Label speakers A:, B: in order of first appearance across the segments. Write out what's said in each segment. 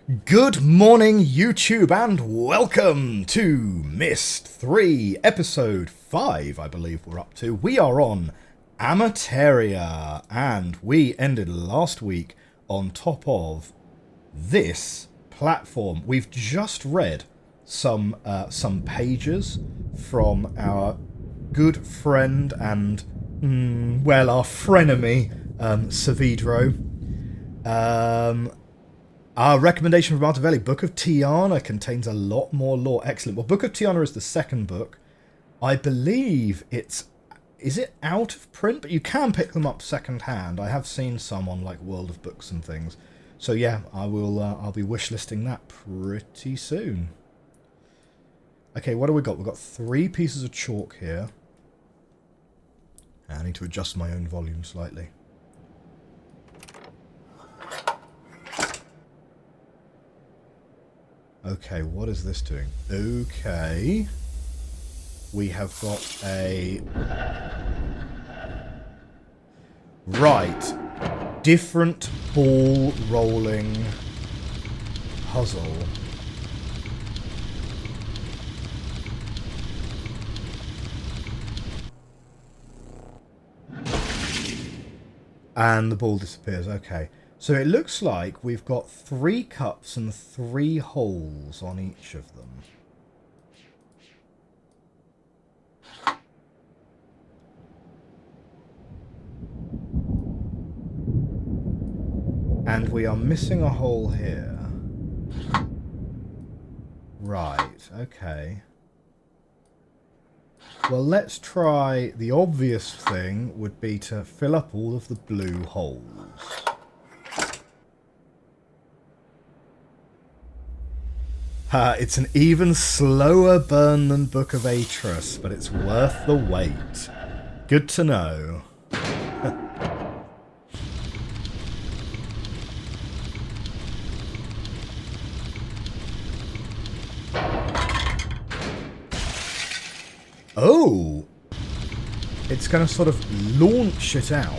A: Good morning, YouTube, and welcome to Myst 3, episode 5, I believe we're up to. We are on Amataria, and we ended last week on top of this platform. We've just read some pages from our good friend and, our frenemy, Savidro. Our recommendation from Martavelli, Book of Tiana, contains a lot more lore. Excellent. Well, Book of Tiana is the second book. I believe it's... Is it out of print? But you can pick them up second-hand. I have seen some on, like, World of Books and things. So, yeah, I'll be wishlisting that pretty soon. Okay, what do we got? We've got 3 pieces of chalk here. I need to adjust my own volume slightly. Okay, what is this doing? Okay. We have got a... Right. Different ball rolling puzzle. And the ball disappears. Okay. So it looks like we've got 3 cups and 3 holes on each of them. And we are missing a hole here. Right, okay. Well, let's try... The obvious thing would be to fill up all of the blue holes. It's an even slower burn than Book of Atris, but it's worth the wait. Good to know. Oh! It's going to sort of launch it out.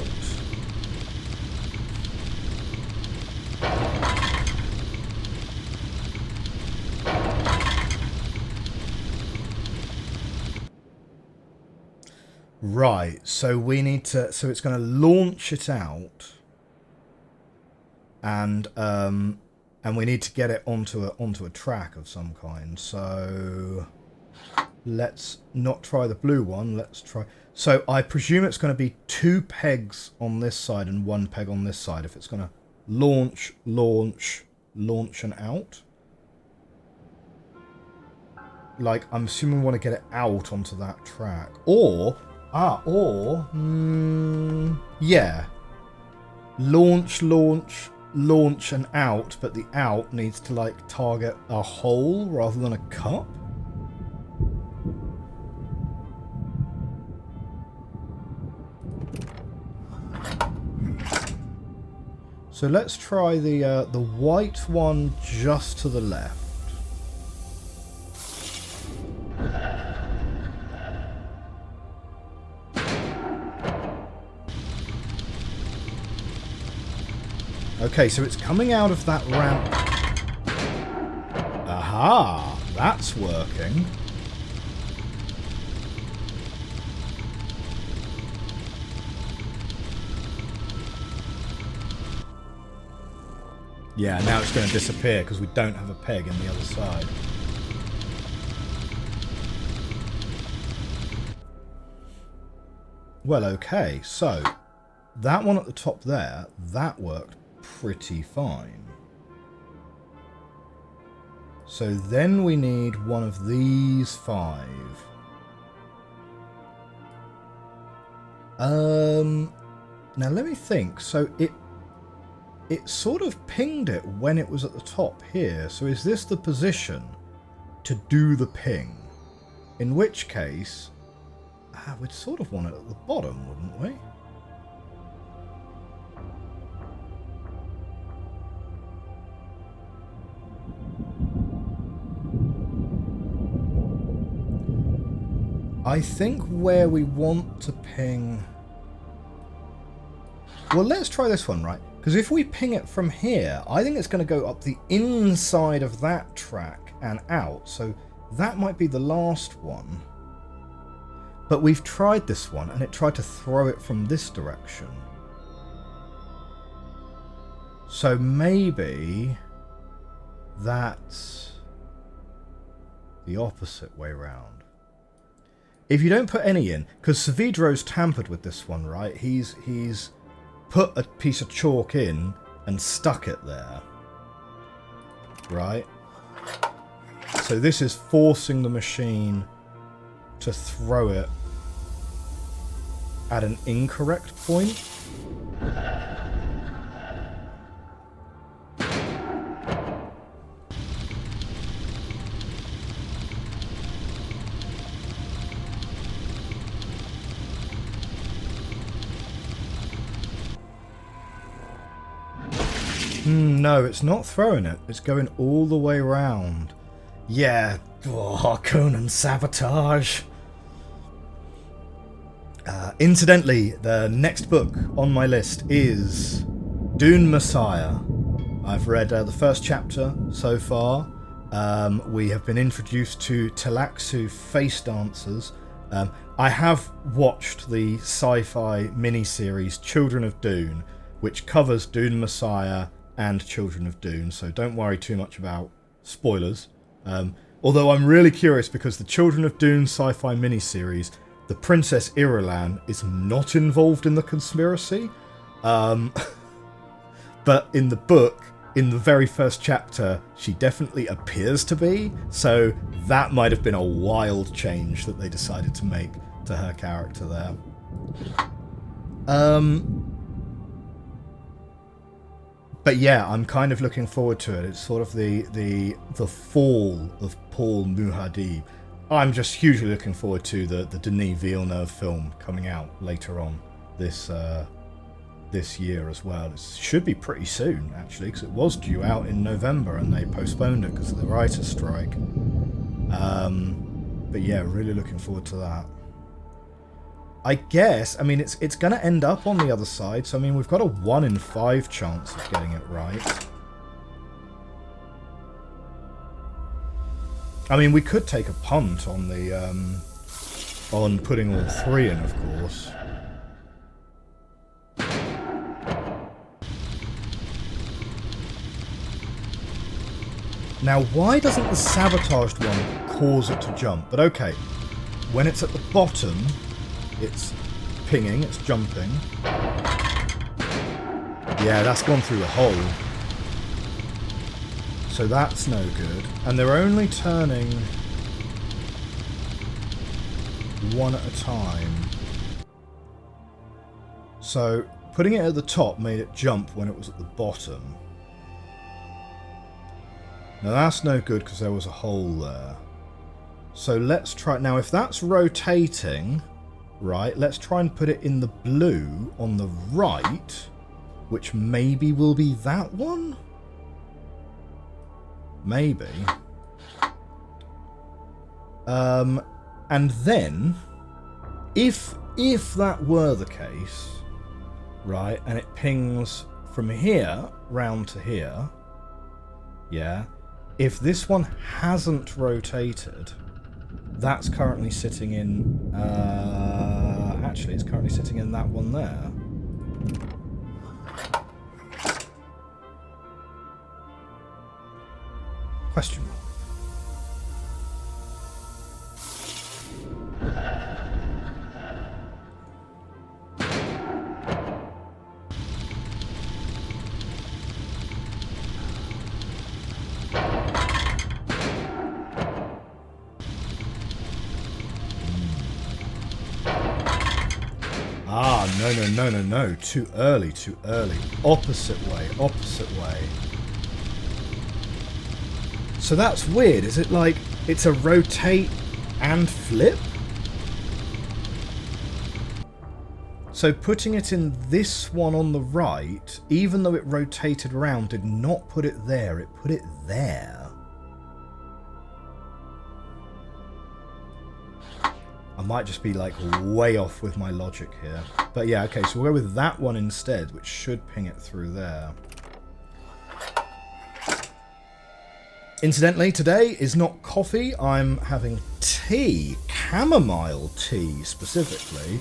A: Right, so we need to... So it's going to launch it out. And we need to get it onto a track of some kind. So... Let's not try the blue one. Let's try... So I presume it's going to be 2 pegs on this side and 1 peg on this side. If it's going to launch, launch, launch and out. Like, I'm assuming we want to get it out onto that track. Or... yeah. Launch, launch, launch and out, but the out needs to, like, target a hole rather than a cup. So let's try the white one just to the left. Okay, so it's coming out of that ramp. Aha! That's working. Yeah, now it's going to disappear because we don't have a peg in the other side. Well, okay, so that one at the top there, that worked pretty fine. So then we need one of these 5. Now let me think. So it sort of pinged it when it was at the top here. So is this the position to do the ping? In which case, we'd sort of want it at the bottom, wouldn't we? I think where we want to ping... Well, let's try this one, right? Because if we ping it from here, I think it's going to go up the inside of that track and out. So that might be the last one. But we've tried this one, and it tried to throw it from this direction. So maybe that's the opposite way round. If you don't put any in, because Savidro's tampered with this one, right? He's put a piece of chalk in and stuck it there. Right? So this is forcing the machine to throw it at an incorrect point. No, it's not throwing it. It's going all the way around. Yeah. Oh, Conan sabotage. Incidentally, the next book on my list is Dune Messiah. I've read the first chapter so far. We have been introduced to Tlaxu face dancers. I have watched the sci-fi miniseries Children of Dune, which covers Dune Messiah and Children of Dune, so don't worry too much about spoilers. Although I'm really curious because the Children of Dune sci-fi miniseries, the Princess Irulan is not involved in the conspiracy. But in the book, in the very first chapter, she definitely appears to be, so that might have been a wild change that they decided to make to her character there. But yeah, I'm kind of looking forward to it. It's sort of the fall of Paul Muad'Dib. I'm just hugely looking forward to the Denis Villeneuve film coming out later on this year as well. It should be pretty soon, actually, because it was due out in November and they postponed it because of the writer's strike. But yeah, really looking forward to that. I guess, I mean, it's going to end up on the other side, so I mean, we've got a 1 in 5 chance of getting it right. I mean, we could take a punt on the, on putting all 3 in, of course. Now, why doesn't the sabotaged one cause it to jump? But okay, when it's at the bottom, it's pinging, it's jumping. Yeah, that's gone through the hole. So that's no good. And they're only turning one at a time. So putting it at the top made it jump when it was at the bottom. Now that's no good because there was a hole there. So let's try... Now if that's rotating, right, let's try and put it in the blue on the right, which maybe will be that one? Maybe. And then, if that were the case, right, and it pings from here round to here, yeah, if this one hasn't rotated, that's currently sitting in, actually it's currently sitting in that one there. Question mark. Ah, no. Too early. Opposite way. So that's weird. Is it like it's a rotate and flip? So putting it in this one on the right, even though it rotated around, did not put it there. It put it there. I might just be like way off with my logic here. But yeah, okay, so we'll go with that one instead, which should ping it through there. Incidentally, today is not coffee. I'm having tea, chamomile tea specifically.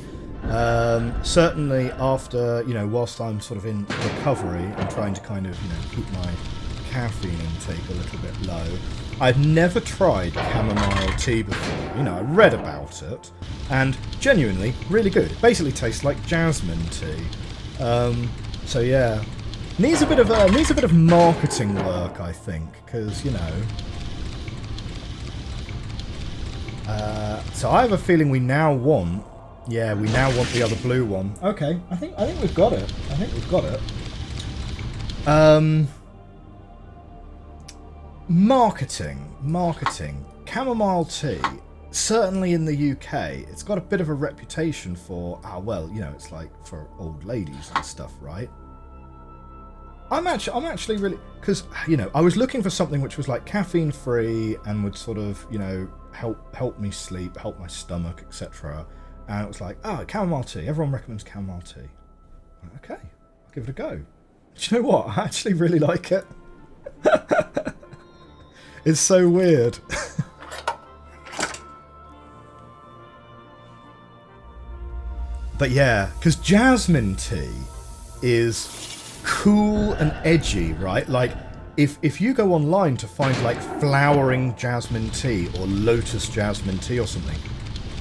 A: Certainly after, you know, whilst I'm sort of in recovery and trying to kind of, you know, keep my caffeine intake a little bit low. I've never tried chamomile tea before. You know, I read about it, and genuinely really good. It basically tastes like jasmine tea. So yeah. Needs a bit of marketing work, I think, because you know. So I have a feeling we now want the other blue one. Okay, I think we've got it. I think we've got it. Marketing. Chamomile tea. Certainly in the UK, it's got a bit of a reputation for, well, you know, it's like for old ladies and stuff, right? I'm actually really, because, you know, I was looking for something which was like caffeine free and would sort of, you know, help me sleep, help my stomach, etc. And it was like, chamomile tea. Everyone recommends chamomile tea. Okay, I'll give it a go. Do you know what? I actually really like it. It's so weird. But yeah, because jasmine tea is cool and edgy, right? Like, if you go online to find like flowering jasmine tea or lotus jasmine tea or something,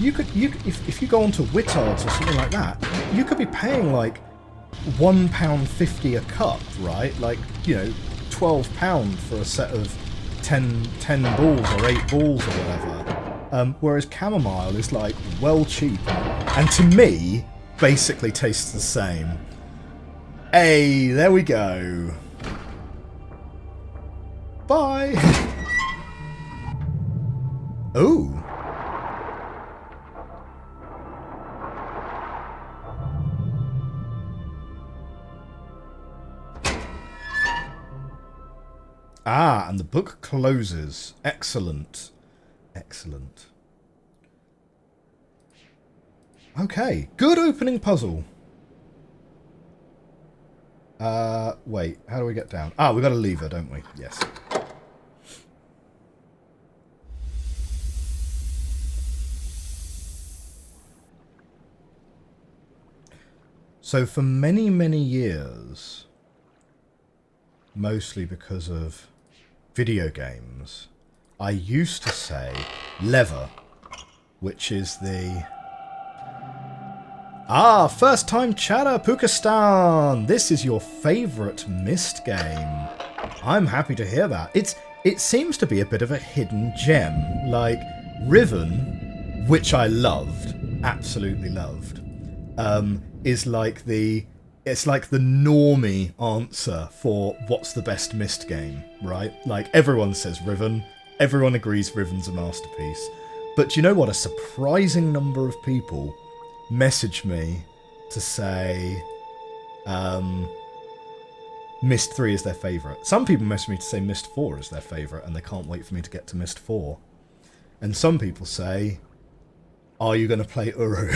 A: if you go onto Whittards or something like that, you could be paying like £1.50 a cup, right? Like, you know, £12 for a set of 10 balls or 8 balls or whatever. Whereas chamomile is like well cheap and to me basically tastes the same. Hey, there we go. Bye. Ooh. And the book closes. Excellent. Excellent. Okay, good opening puzzle. Wait, how do we get down? We've got a lever, don't we? Yes. So for many, many years, mostly because of video games, I used to say lever, which is the... first time chatter, Pukistan! This is your favourite Myst game. I'm happy to hear that. It seems to be a bit of a hidden gem. Like, Riven, which I loved, absolutely loved, is like it's like the normie answer for what's the best Myst game, right? Like, everyone says Riven, everyone agrees Riven's a masterpiece. But do you know what? A surprising number of people message me to say Myst 3 is their favourite. Some people message me to say Myst 4 is their favourite and they can't wait for me to get to Myst 4. And some people say, are you going to play Uru?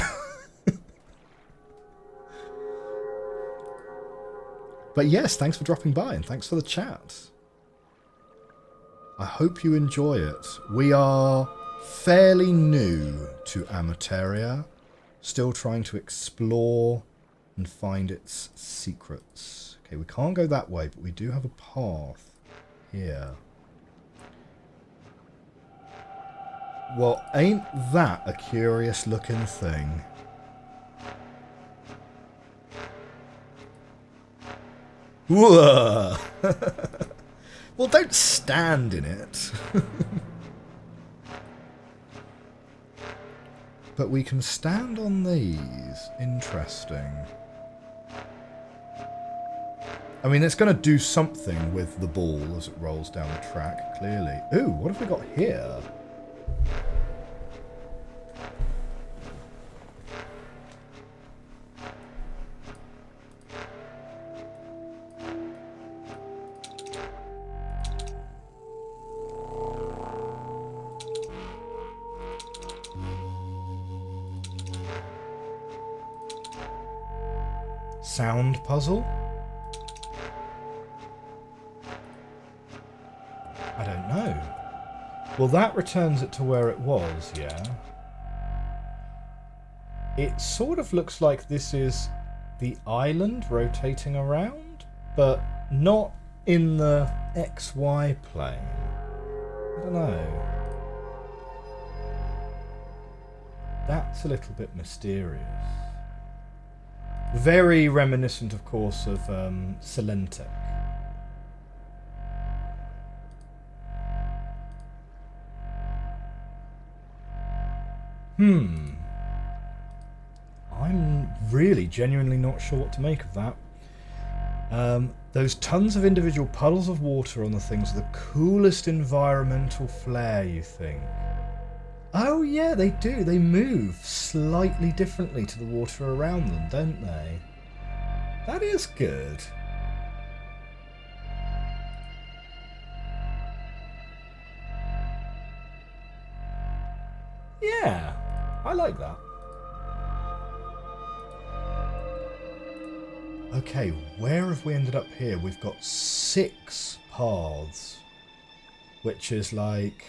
A: But yes, thanks for dropping by and thanks for the chat. I hope you enjoy it. We are fairly new to Amataria. Still trying to explore and find its secrets. Okay, we can't go that way, but we do have a path here. Well, ain't that a curious looking thing? Whoa! Well, don't stand in it. But we can stand on these. Interesting. I mean, it's going to do something with the ball as it rolls down the track, clearly. Ooh, what have we got here? Sound puzzle? I don't know. Well, that returns it to where it was, yeah. It sort of looks like this is the island rotating around, but not in the XY plane. I don't know. That's a little bit mysterious. Very reminiscent, of course, of Celentic. I'm really genuinely not sure what to make of that. Those tons of individual puddles of water on the things are the coolest environmental flair, you think? Oh yeah, they do. They move slightly differently to the water around them, don't they? That is good. Yeah, I like that. Okay, where have we ended up here? We've got 6 paths, which is like,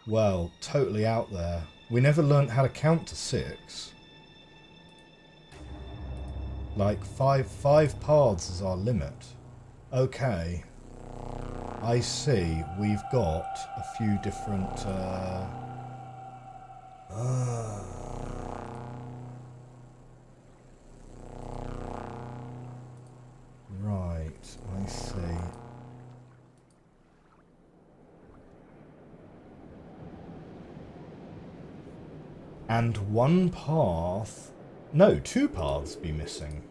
A: well, totally out there. We never learnt how to count to 6. Like, five paths is our limit. Okay. I see. We've got a few different, right, I see. And one path... No, 2 paths be missing.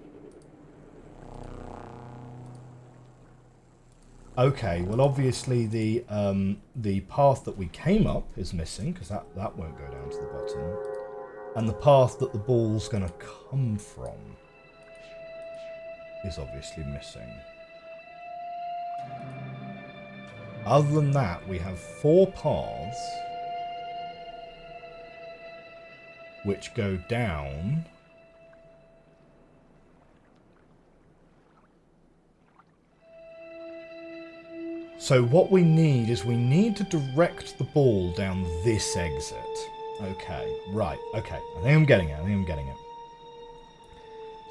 A: Okay, well obviously the path that we came up is missing, because that won't go down to the bottom. And the path that the ball's going to come from is obviously missing. Other than that, we have 4 paths which go down. So what we need is we need to direct the ball down this exit. Okay, right, okay. I think I'm getting it,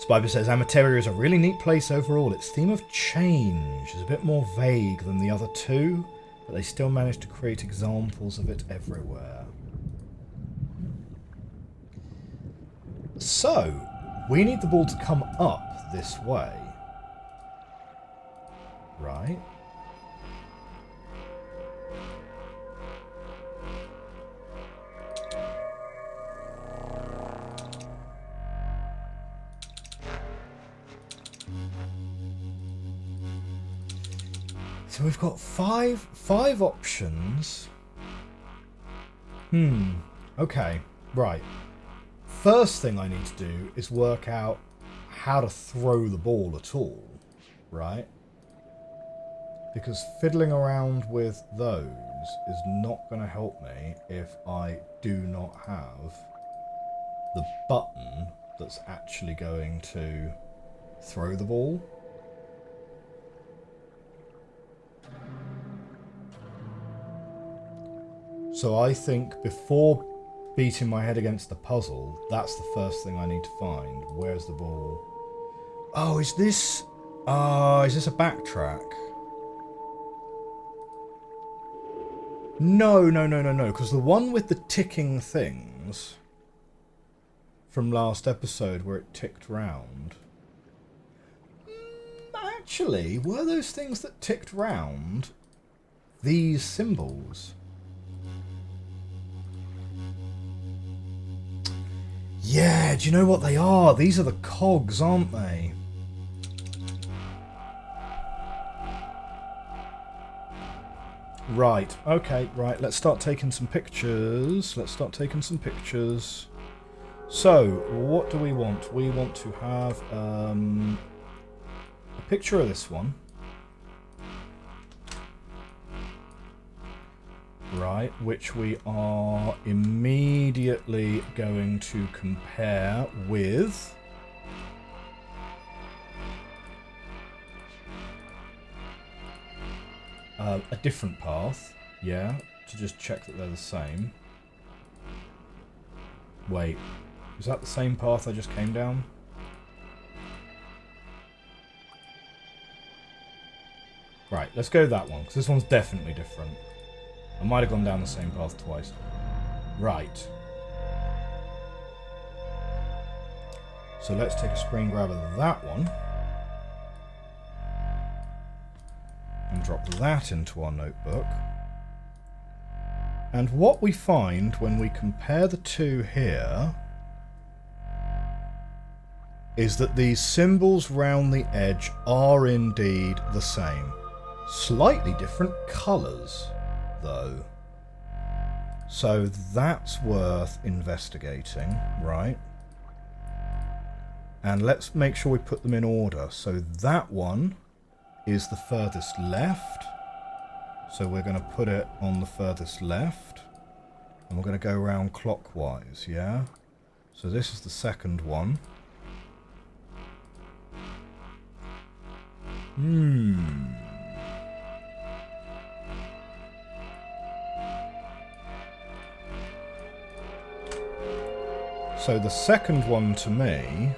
A: Spiber says, Amataria is a really neat place overall. Its theme of change is a bit more vague than the other 2, but they still manage to create examples of it everywhere. So, we need the ball to come up this way. Right. So we've got five options. Okay, right. First thing I need to do is work out how to throw the ball at all, right? Because fiddling around with those is not going to help me if I do not have the button that's actually going to throw the ball. So I think before beating my head against the puzzle, that's the first thing I need to find. Where's the ball? Oh, is this a backtrack? No, because the one with the ticking things from last episode where it ticked round. Actually, were those things that ticked round these symbols? Yeah, do you know what they are? These are the cogs, aren't they? Right, okay, right, let's start taking some pictures. So, what do we want? We want to have a picture of this one. Right, which we are immediately going to compare with a different path, yeah, to just check that they're the same. Wait, is that the same path I just came down? Right, let's go that one, because this one's definitely different. I might have gone down the same path twice. Right. So let's take a screen grab of that one. And drop that into our notebook. And what we find when we compare the two here is that these symbols round the edge are indeed the same. Slightly different colours, though. So that's worth investigating, right? And let's make sure we put them in order. So that one is the furthest left. So we're going to put it on the furthest left. And we're going to go around clockwise, yeah? So this is the second one. So the second one to me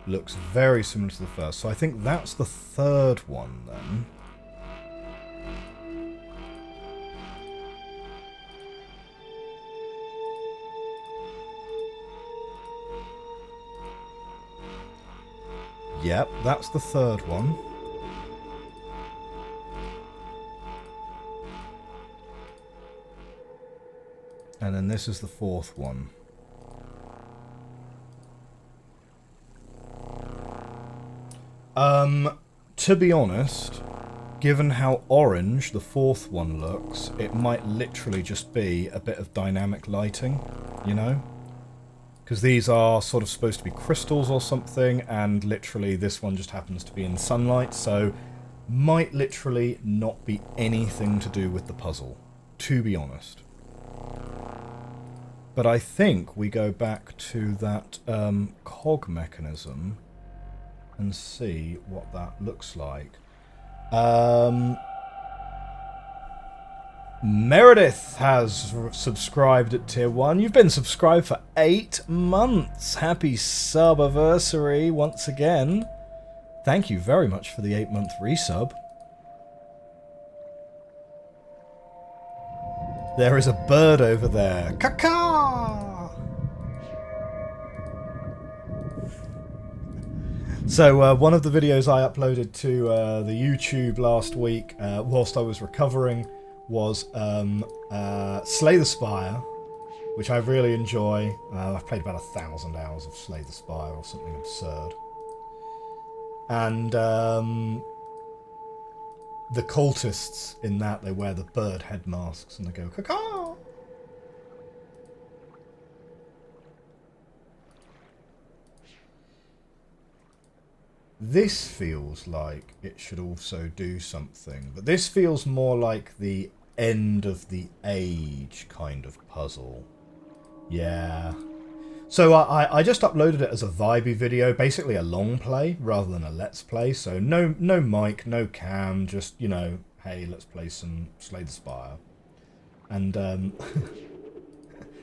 A: looks very similar to the first. So I think that's the third one then. Yep, that's the third one. And then this is the fourth one. To be honest, given how orange the fourth one looks, it might literally just be a bit of dynamic lighting, you know? Because these are sort of supposed to be crystals or something, and literally this one just happens to be in sunlight, so might literally not be anything to do with the puzzle, to be honest. But I think we go back to that cog mechanism and see what that looks like. Meredith has subscribed at tier 1. You've been subscribed for 8 months. Happy sub-anniversary once again. Thank you very much for the 8-month resub. There is a bird over there. Caca! So one of the videos I uploaded to the YouTube last week whilst I was recovering was Slay the Spire, which I really enjoy. I've played about 1,000 hours of Slay the Spire or something absurd. And the cultists in that, they wear the bird head masks and they go, caca! This feels like it should also do something, but this feels more like the end of the age kind of puzzle. Yeah. So I just uploaded it as a vibey video, basically a long play rather than a let's play. So no mic, no cam, just, you know, hey, let's play some Slay the Spire. And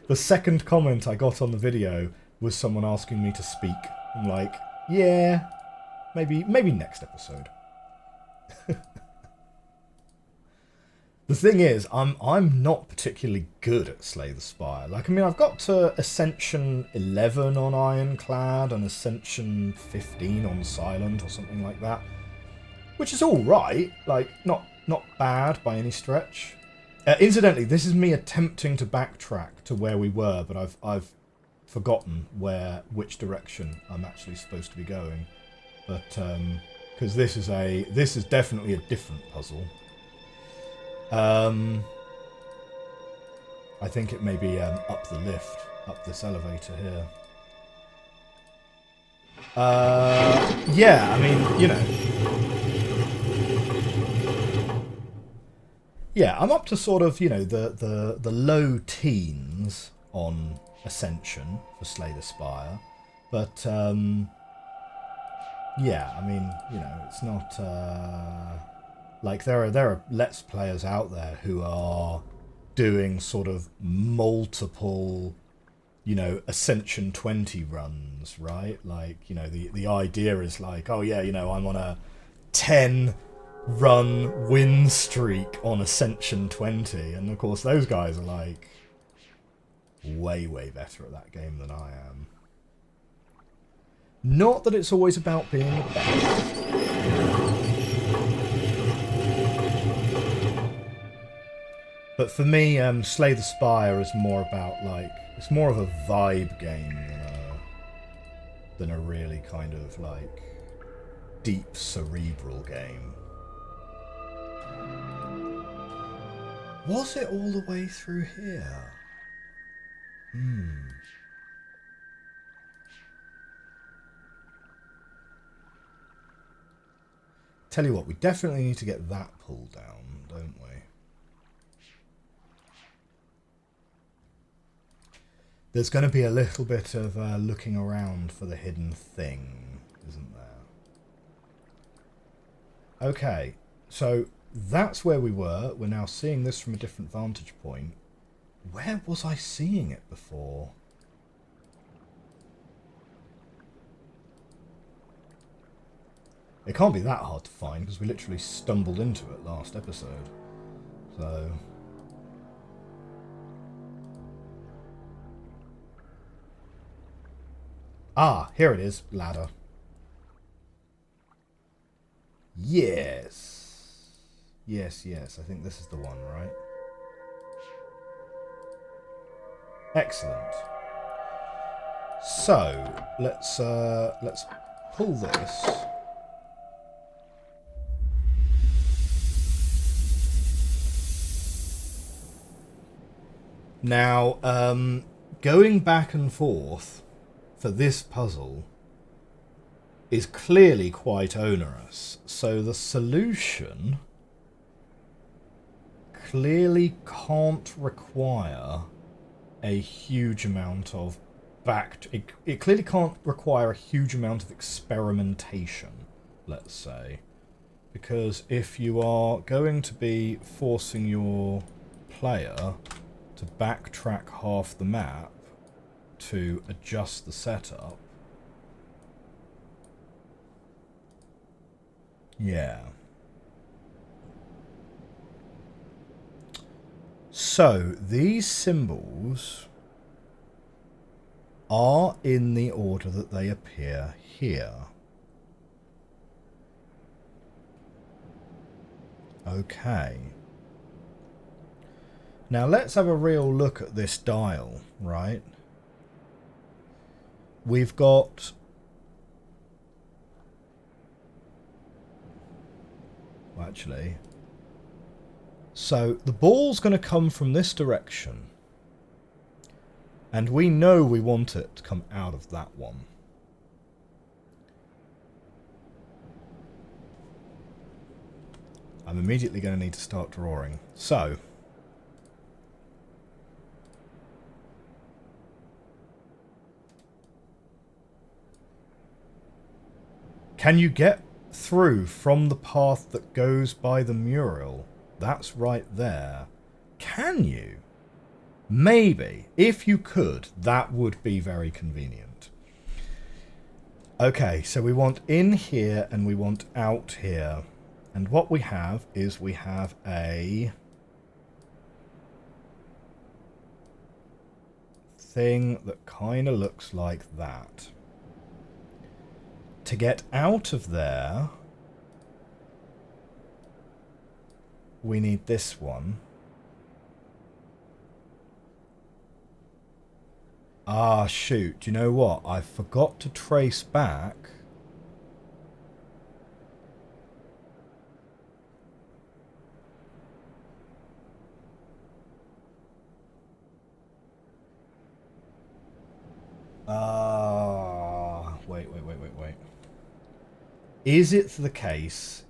A: the second comment I got on the video was someone asking me to speak. I'm like, yeah, maybe next episode. The thing is, I'm not particularly good at Slay the Spire. Like, I mean, I've got to Ascension 11 on Ironclad and Ascension 15 on Silent or something like that, which is all right. Like, not bad by any stretch. Incidentally, this is me attempting to backtrack to where we were, but I've forgotten which direction I'm actually supposed to be going. But because this is definitely a different puzzle. I think it may be up the lift, up this elevator here. Yeah, I mean, you know. Yeah, I'm up to sort of, you know, the low teens on Ascension for Slay the Spire, but Yeah, I mean, you know, it's not like there are Let's Players out there who are doing sort of multiple, you know, Ascension 20 runs, right? Like, you know, the idea is like, oh yeah, you know, I'm on a 10 run win streak on Ascension 20, and of course those guys are like way better at that game than I am. Not that it's always about being the best. But for me, Slay the Spire is more about like, it's more of a vibe game than a really kind of like deep cerebral game. Was it all the way through here? Tell you what, we definitely need to get that pulled down, don't we? There's going to be a little bit of looking around for the hidden thing, isn't there? Okay, so that's where we were. We're now seeing this from a different vantage point. Where was I seeing it before? It can't be that hard to find because we literally stumbled into it last episode. So... Ah, here it is. Ladder. Yes. Yes. I think this is the one, right? Excellent. So, let's pull this. Now, going back and forth for this puzzle is clearly quite onerous. So the solution clearly can't require a huge amount of it clearly can't require a huge amount of experimentation, let's say. Because if you are going to be forcing your player to backtrack half the map to adjust the setup, yeah. So these symbols are in the order that they appear here. Okay. Now let's have a real look at this dial, right? We've got... Well, actually... So the ball's going to come from this direction. And we know we want it to come out of that one. I'm immediately going to need to start drawing. So... Can you get through from the path that goes by the mural? That's right there. Can you? Maybe. If you could, that would be very convenient. Okay, so we want in here and we want out here. And what we have is we have a thing that kind of looks like that. To get out of there, we need this one. Ah, shoot. Do you know what? I forgot to trace back. Wait. Is it the case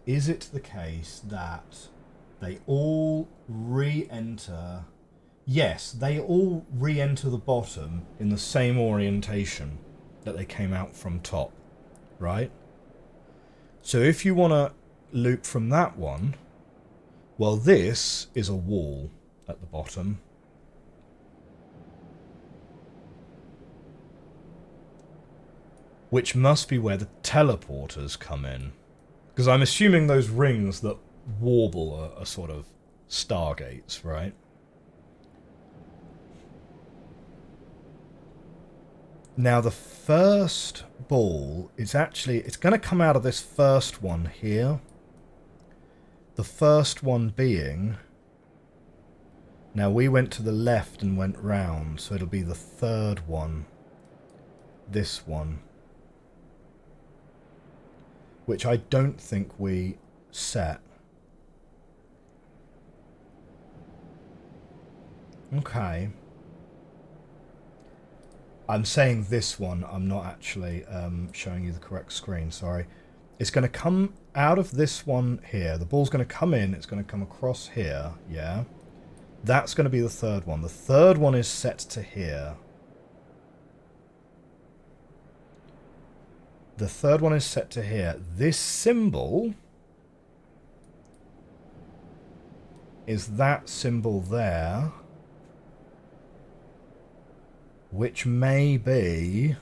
A: that they all re-enter? Yes, they all re-enter the bottom in the same orientation that they came out from top, right? So if you want to loop from that one, well, this is a wall at the bottom. Which must be where the teleporters come in. Because I'm assuming those rings that warble are sort of stargates, right? Now the first ball is actually, it's going to come out of this first one here. The first one being, now we went to the left and went round, so it'll be the third one. This one. Which I don't think we set. Okay. I'm saying this one, I'm not actually showing you the correct screen, sorry. It's going to come out of this one here. The ball's going to come in, it's going to come across here, yeah? That's going to be the third one. The third one is set to here. The third one is set to here. This symbol is that symbol there, which may be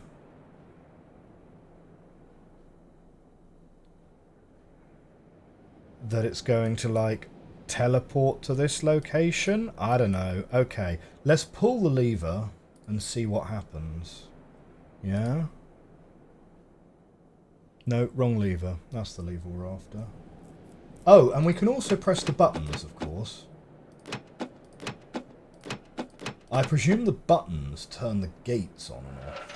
A: that it's going to, like, teleport to this location? I don't know. Okay, let's pull the lever and see what happens. Yeah? No, wrong lever. That's the lever we're after. Oh, and we can also press the buttons, of course. I presume the buttons turn the gates on and off.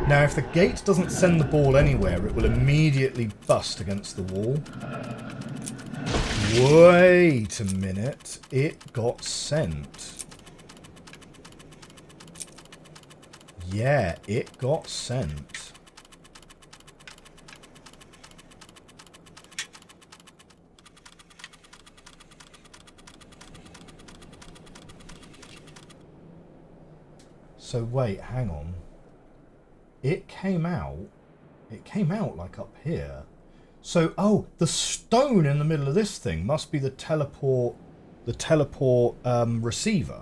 A: Now, if the gate doesn't send the ball anywhere, it will immediately bust against the wall. Wait a minute. It got sent. Yeah, it got sent. So wait, hang on. It came out like up here. So, oh, the stone in the middle of this thing must be the teleport receiver.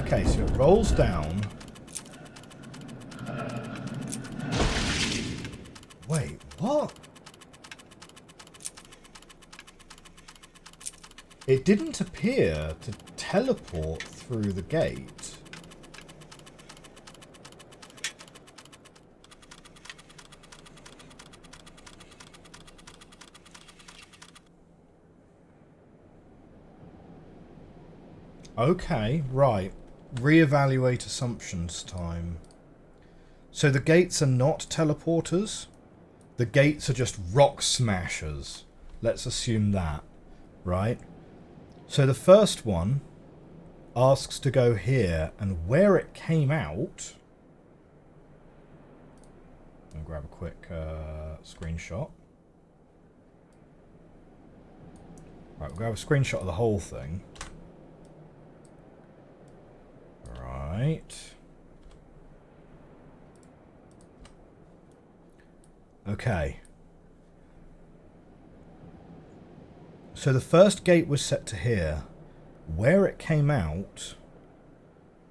A: Okay, so it rolls down. Wait, what? It didn't appear to teleport through the gate. Okay, right. Reevaluate assumptions time. So the gates are not teleporters? The gates are just rock smashers. Let's assume that, right? So the first one asks to go here, and where it came out... I'll grab a quick screenshot. Right, we'll grab a screenshot of the whole thing. Right. Okay. So the first gate was set to here. Where it came out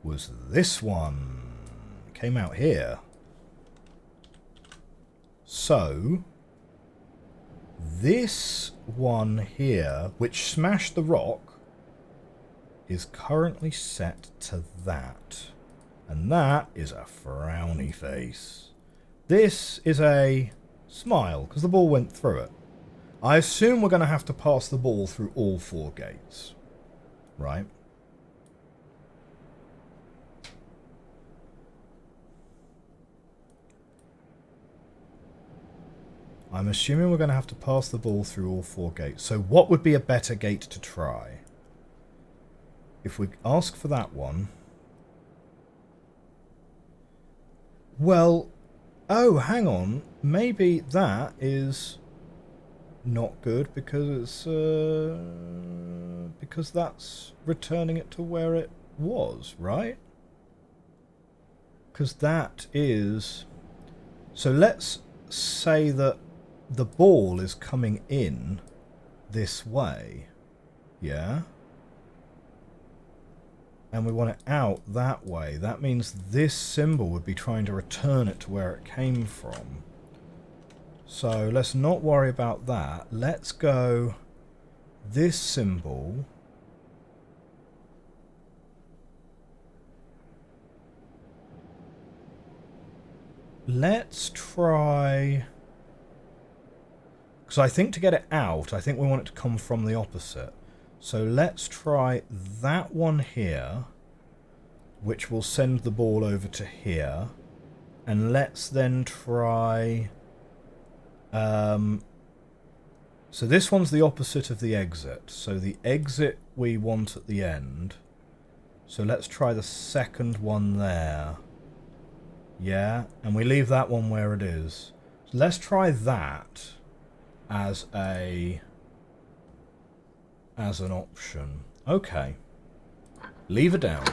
A: was this one. It came out here. So this one here, which smashed the rock, is currently set to that. And that is a frowny face. This is a smile, because the ball went through it. I assume we're going to have to pass the ball through all 4 gates. Right? I'm assuming we're going to have to pass the ball through all 4 gates. So what would be a better gate to try? If we ask for that one, Well, oh, hang on. Maybe that is not good because it's because that's returning it to where it was, right? Because that is... So let's say that the ball is coming in this way, yeah? And we want it out that way. That means this symbol would be trying to return it to where it came from. So let's not worry about that. Let's go this symbol. Let's try... Because I think to get it out, I think we want it to come from the opposite. So let's try that one here, which will send the ball over to here. And let's then try... so this one's the opposite of the exit. So the exit we want at the end. So let's try the second one there. Yeah, and we leave that one where it is. So let's try that as an option. Okay. Lever down.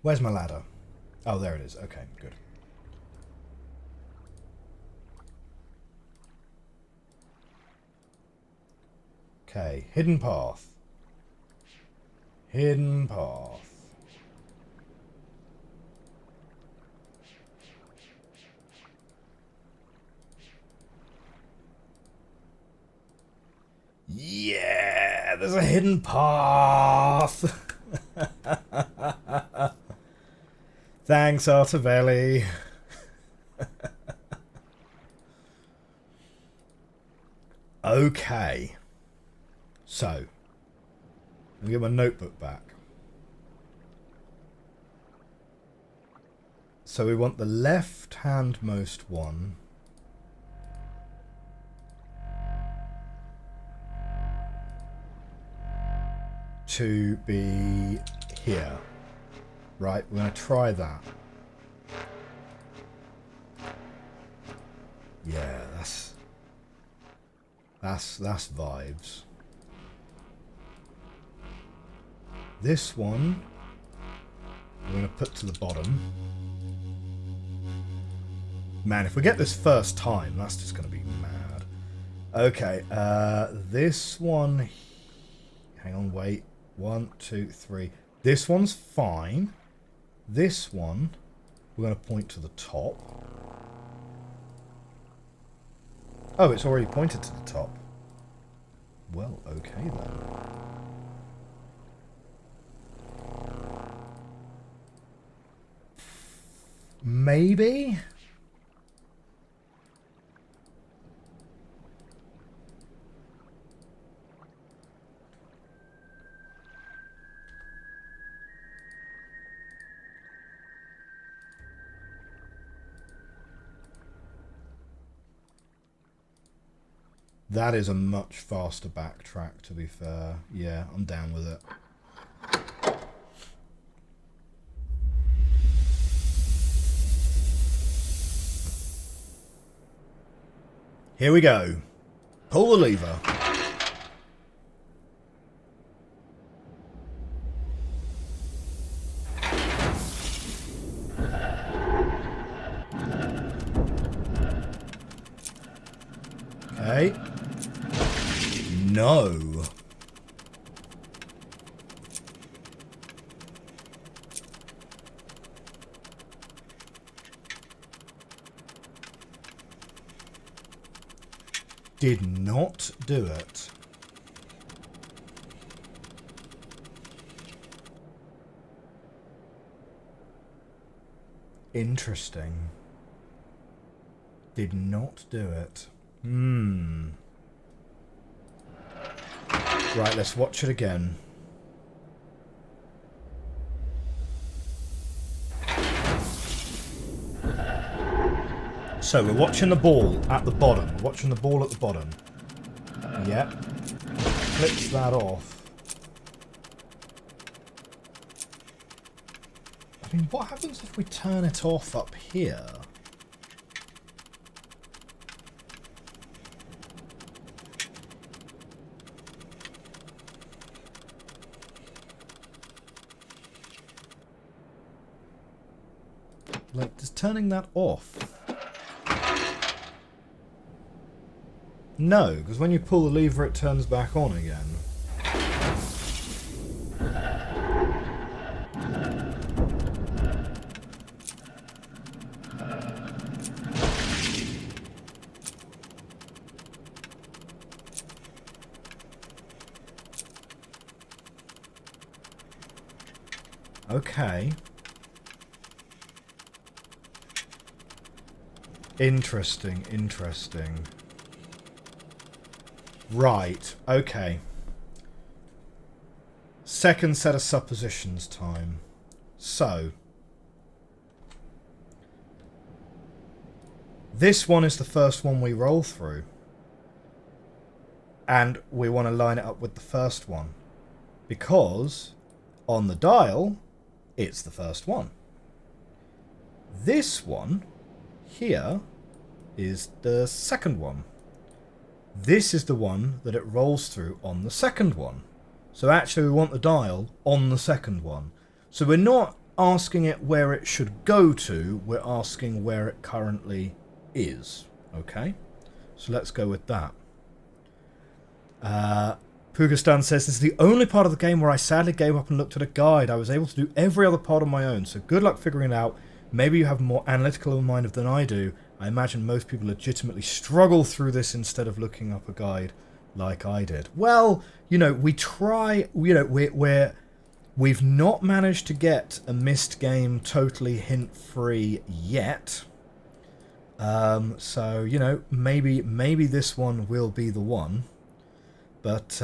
A: Where's my ladder? Oh, there it is. Okay, good. Okay, hidden path. Hidden path. Yeah, there's a hidden path. Thanks, Artavelli. Okay. So, let me get my notebook back. So we want the left-handmost one to be here. Right, we're going to try that. Yeah, that's vibes. This one we're going to put to the bottom. Man, if we get this first time, that's just going to be mad. Okay, this one... Hang on, wait. 1, 2, 3. This one's fine. This one, we're going to point to the top. Oh, it's already pointed to the top. Well, okay then. Maybe? That is a much faster backtrack, to be fair. Yeah, I'm down with it. Here we go. Pull the lever. Okay. No. Did not do it. Interesting. Did not do it. Right, let's watch it again. So we're watching the ball at the bottom. We're watching the ball at the bottom. Yep. Flips that off. I mean, what happens if we turn it off up here? Like, does turning that off? No, because when you pull the lever it turns back on again. Okay. Interesting, interesting. Right, okay. Second set of suppositions time. So. This one is the first one we roll through. And we want to line it up with the first one. Because on the dial, it's the first one. This one here is the second one. This is the one that it rolls through on the second one. So actually we want the dial on the second one. So we're not asking it where it should go to, we're asking where it currently is. Okay? So let's go with that. Pugastan says, this is the only part of the game where I sadly gave up and looked at a guide. I was able to do every other part on my own, so good luck figuring it out. Maybe you have a more analytical mind than I do. I imagine most people legitimately struggle through this instead of looking up a guide like I did. Well, you know, we try, you know, we've not managed to get a Myst game totally hint-free yet. So, you know, maybe this one will be the one. But,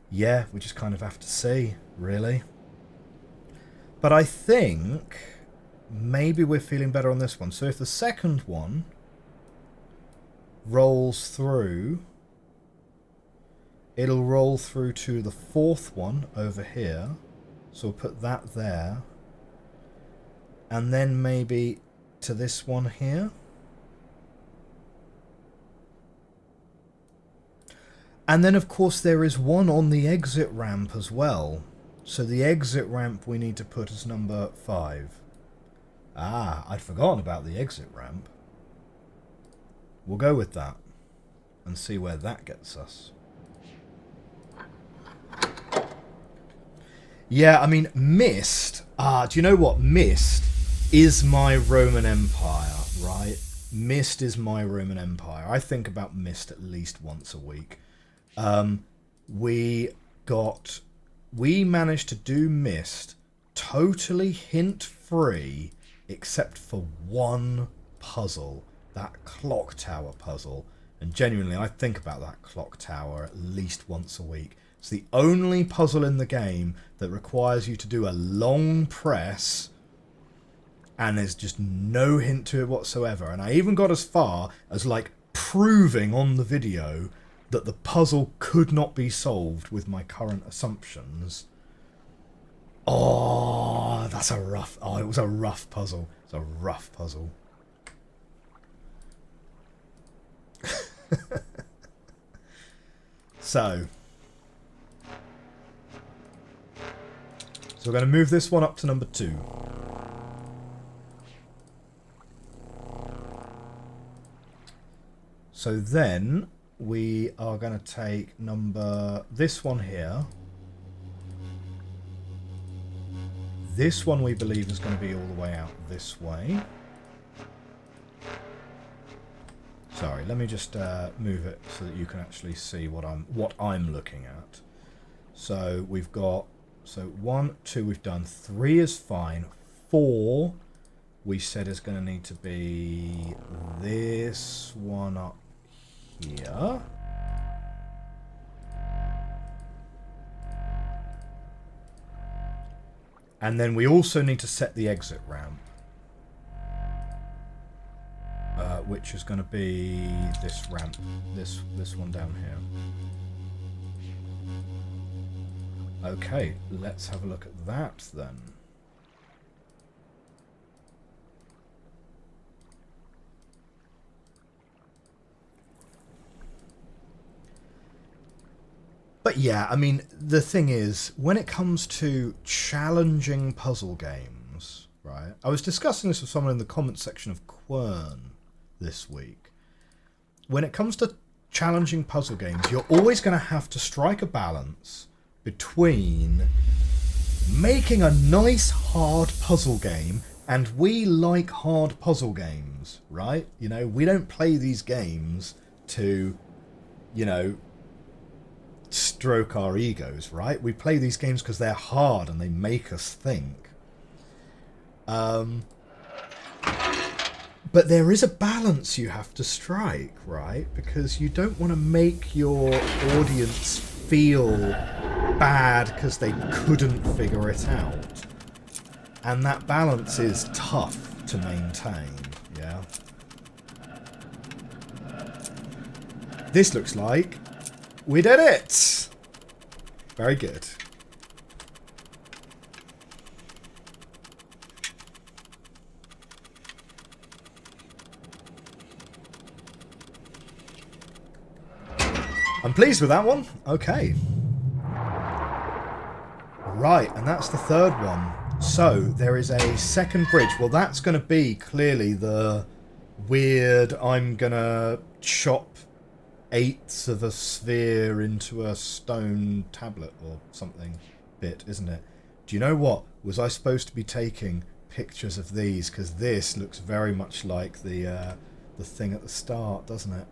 A: yeah, we just kind of have to see, really. But I think maybe we're feeling better on this one. So if the second one rolls through, it'll roll through to the fourth one over here. So we'll put that there. And then maybe to this one here. And then, of course, there is one on the exit ramp as well. So the exit ramp we need to put as number 5. Ah, I'd forgotten about the exit ramp. We'll go with that and see where that gets us. Yeah, I mean, Myst. Do you know what? Myst is my Roman Empire, right? Myst is my Roman Empire. I think about Myst at least once a week. We managed to do Myst totally hint-free, except for one puzzle, that clock tower puzzle. And genuinely, I think about that clock tower at least once a week. It's the only puzzle in the game that requires you to do a long press, and there's just no hint to it whatsoever. And I even got as far as, like, proving on the video that the puzzle could not be solved with my current assumptions. Oh, that's a rough... Oh, it was a rough puzzle. It's a rough puzzle. So we're going to move this one up to number 2. So then we are going to take this one here. This one we believe is going to be all the way out this way. Sorry, let me just move it so that you can actually see what I'm looking at. So we've got 1, 2 we've done, 3 is fine, 4 we said is going to need to be this one up here. And then we also need to set the exit ramp. which is going to be this ramp, this one down here. Okay, let's have a look at that then. But yeah, I mean, the thing is, when it comes to challenging puzzle games, right? I was discussing this with someone in the comment section of Quern this week. When it comes to challenging puzzle games, you're always going to have to strike a balance between making a nice hard puzzle game, and we like hard puzzle games, right? You know, we don't play these games to, you know, stroke our egos, right? We play these games because they're hard and they make us think. But there is a balance you have to strike, right? Because you don't want to make your audience feel bad because they couldn't figure it out. And that balance is tough to maintain, yeah? This looks like we did it! Very good. I'm pleased with that one. Okay. Right, and that's the third one. So, there is a second bridge. Well, that's going to be clearly the weird, I'm going to chop eighths of a sphere into a stone tablet or something bit, isn't it? Do you know what? Was I supposed to be taking pictures of these? Because this looks very much like the thing at the start, doesn't it?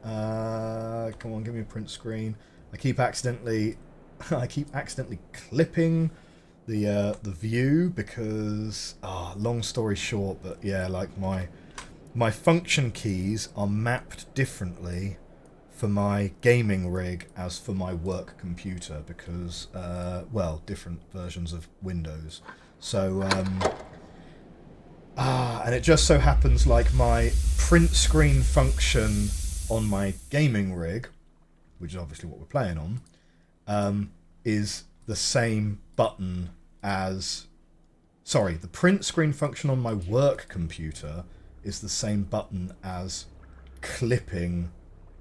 A: Come on, give me a print screen. I keep accidentally clipping the view because long story short, but yeah, like my function keys are mapped differently for my gaming rig as for my work computer because well, different versions of Windows. So and it just so happens like my print screen function on my gaming rig, which is obviously what we're playing on, is the same button as... Sorry, the print screen function on my work computer is the same button as clipping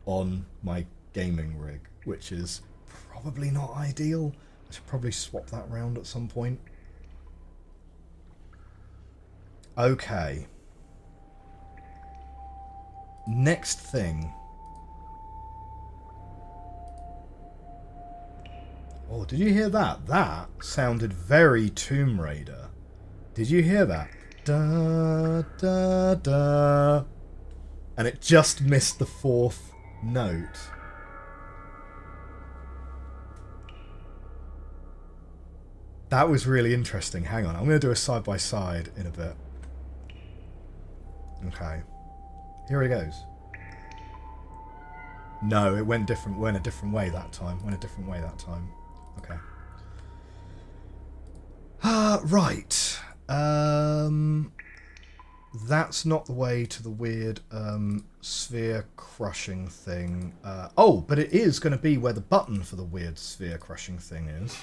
A: on my gaming rig, which is probably not ideal. I should probably swap that round at some point. Okay. Next thing. Oh, did you hear that? That sounded very Tomb Raider. Did you hear that? Da, da, da. And it just missed the fourth note. That was really interesting. Hang on, I'm going to do a side-by-side in a bit. Okay. Here it goes. No, it went a different way that time. Okay. Right. That's not the way to the weird sphere crushing thing. Oh, but it is going to be where the button for the weird sphere crushing thing is.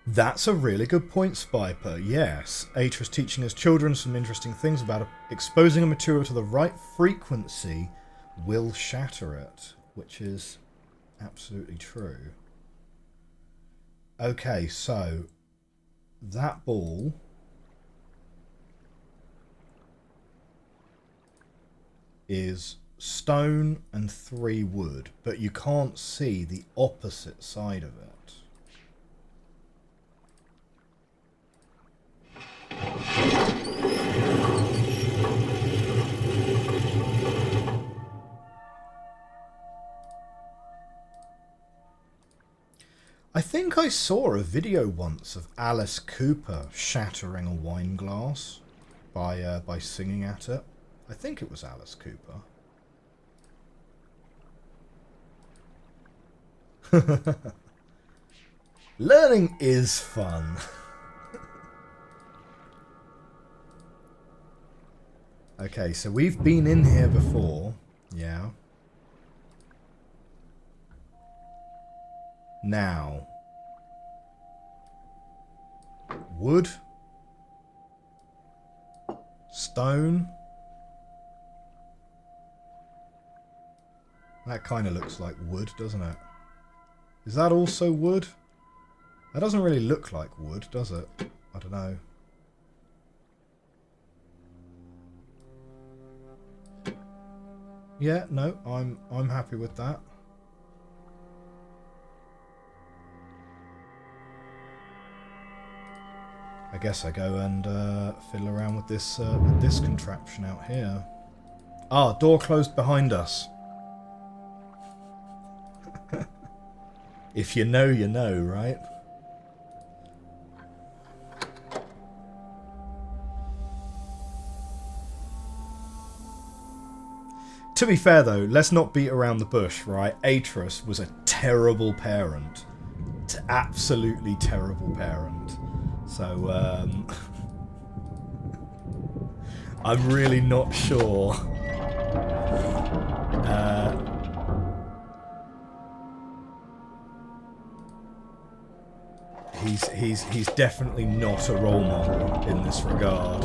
A: That's a really good point, Spiper. Yes, Atra's teaching his children some interesting things about exposing a material to the right frequency will shatter it, which is absolutely true. Okay, so that ball is stone and 3 wood, but you can't see the opposite side of it. I think I saw a video once of Alice Cooper shattering a wine glass by singing at it. I think it was Alice Cooper. Learning is fun. Okay, so we've been in here before. Yeah. Now. Wood. Stone. That kind of looks like wood, doesn't it? Is that also wood? That doesn't really look like wood, does it? I don't know. Yeah, no, I'm happy with that. I guess I go and fiddle around with this contraption out here. Ah, door closed behind us. If you know, you know, right? To be fair, though, let's not beat around the bush, right? Atreus was a terrible parent. Absolutely terrible parent. So, I'm really not sure. He's definitely not a role model in this regard.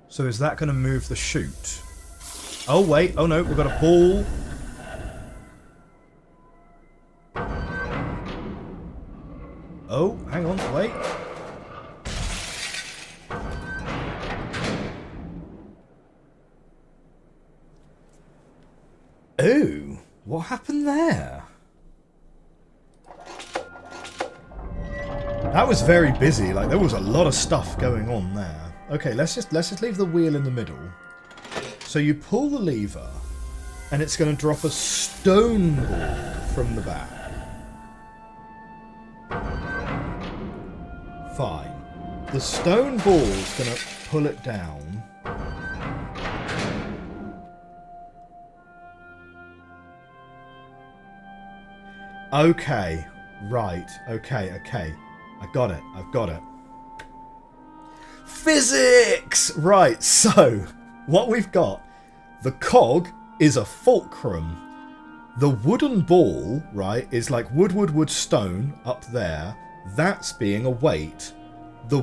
A: So is that going to move the chute? Oh wait, oh no, we've got a ball. Oh, hang on, wait. Ooh, what happened there? That was very busy, like there was a lot of stuff going on there. Okay, let's just leave the wheel in the middle. So you pull the lever and it's going to drop a stone ball from the back. Fine. The stone ball's going to pull it down. Okay, right, okay. I've got it. Physics! Right, so, what we've got, the cog is a fulcrum. The wooden ball, right, is like wood, stone up there. That's being a weight. The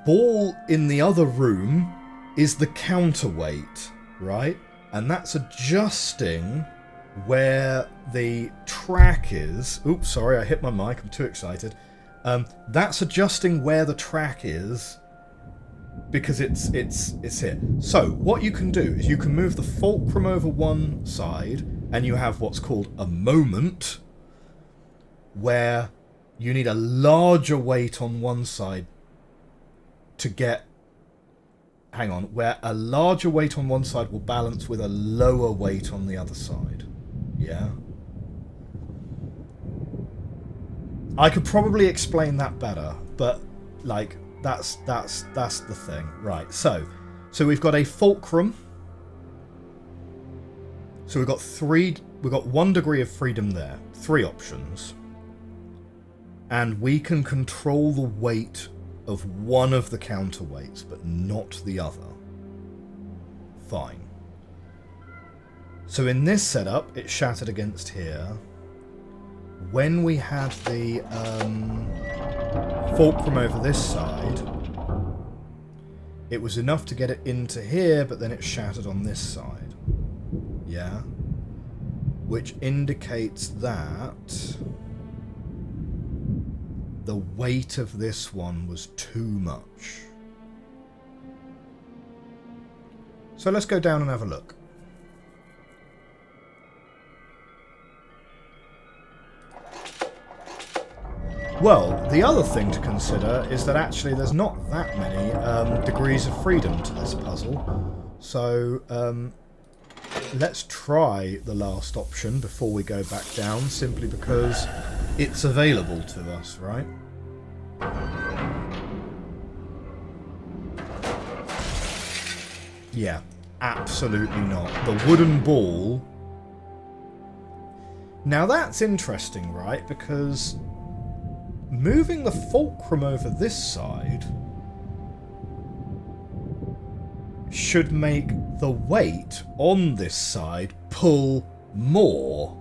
A: ball in the other room is the counterweight, right? And that's adjusting where the track is. Oops, sorry, I hit my mic, I'm too excited. That's adjusting where the track is because it's here. So what you can do is you can move the fulcrum over one side and you have what's called a moment where you need a larger weight on one side to get... Hang on, where a larger weight on one side will balance with a lower weight on the other side. Yeah? I could probably explain that better, but like that's the thing. Right, so we've got a fulcrum. So we've got 1 degree of freedom there. 3 options. And we can control the weight of one of the counterweights, but not the other. Fine. So in this setup, it shattered against here. When we had the fulcrum over this side, it was enough to get it into here, but then it shattered on this side. Yeah? Which indicates that the weight of this one was too much. So let's go down and have a look. Well, the other thing to consider is that actually there's not that many degrees of freedom to this puzzle. So let's try the last option before we go back down, simply because it's available to us, right? Yeah, absolutely not. The wooden ball... Now that's interesting, right? Because moving the fulcrum over this side should make the weight on this side pull more.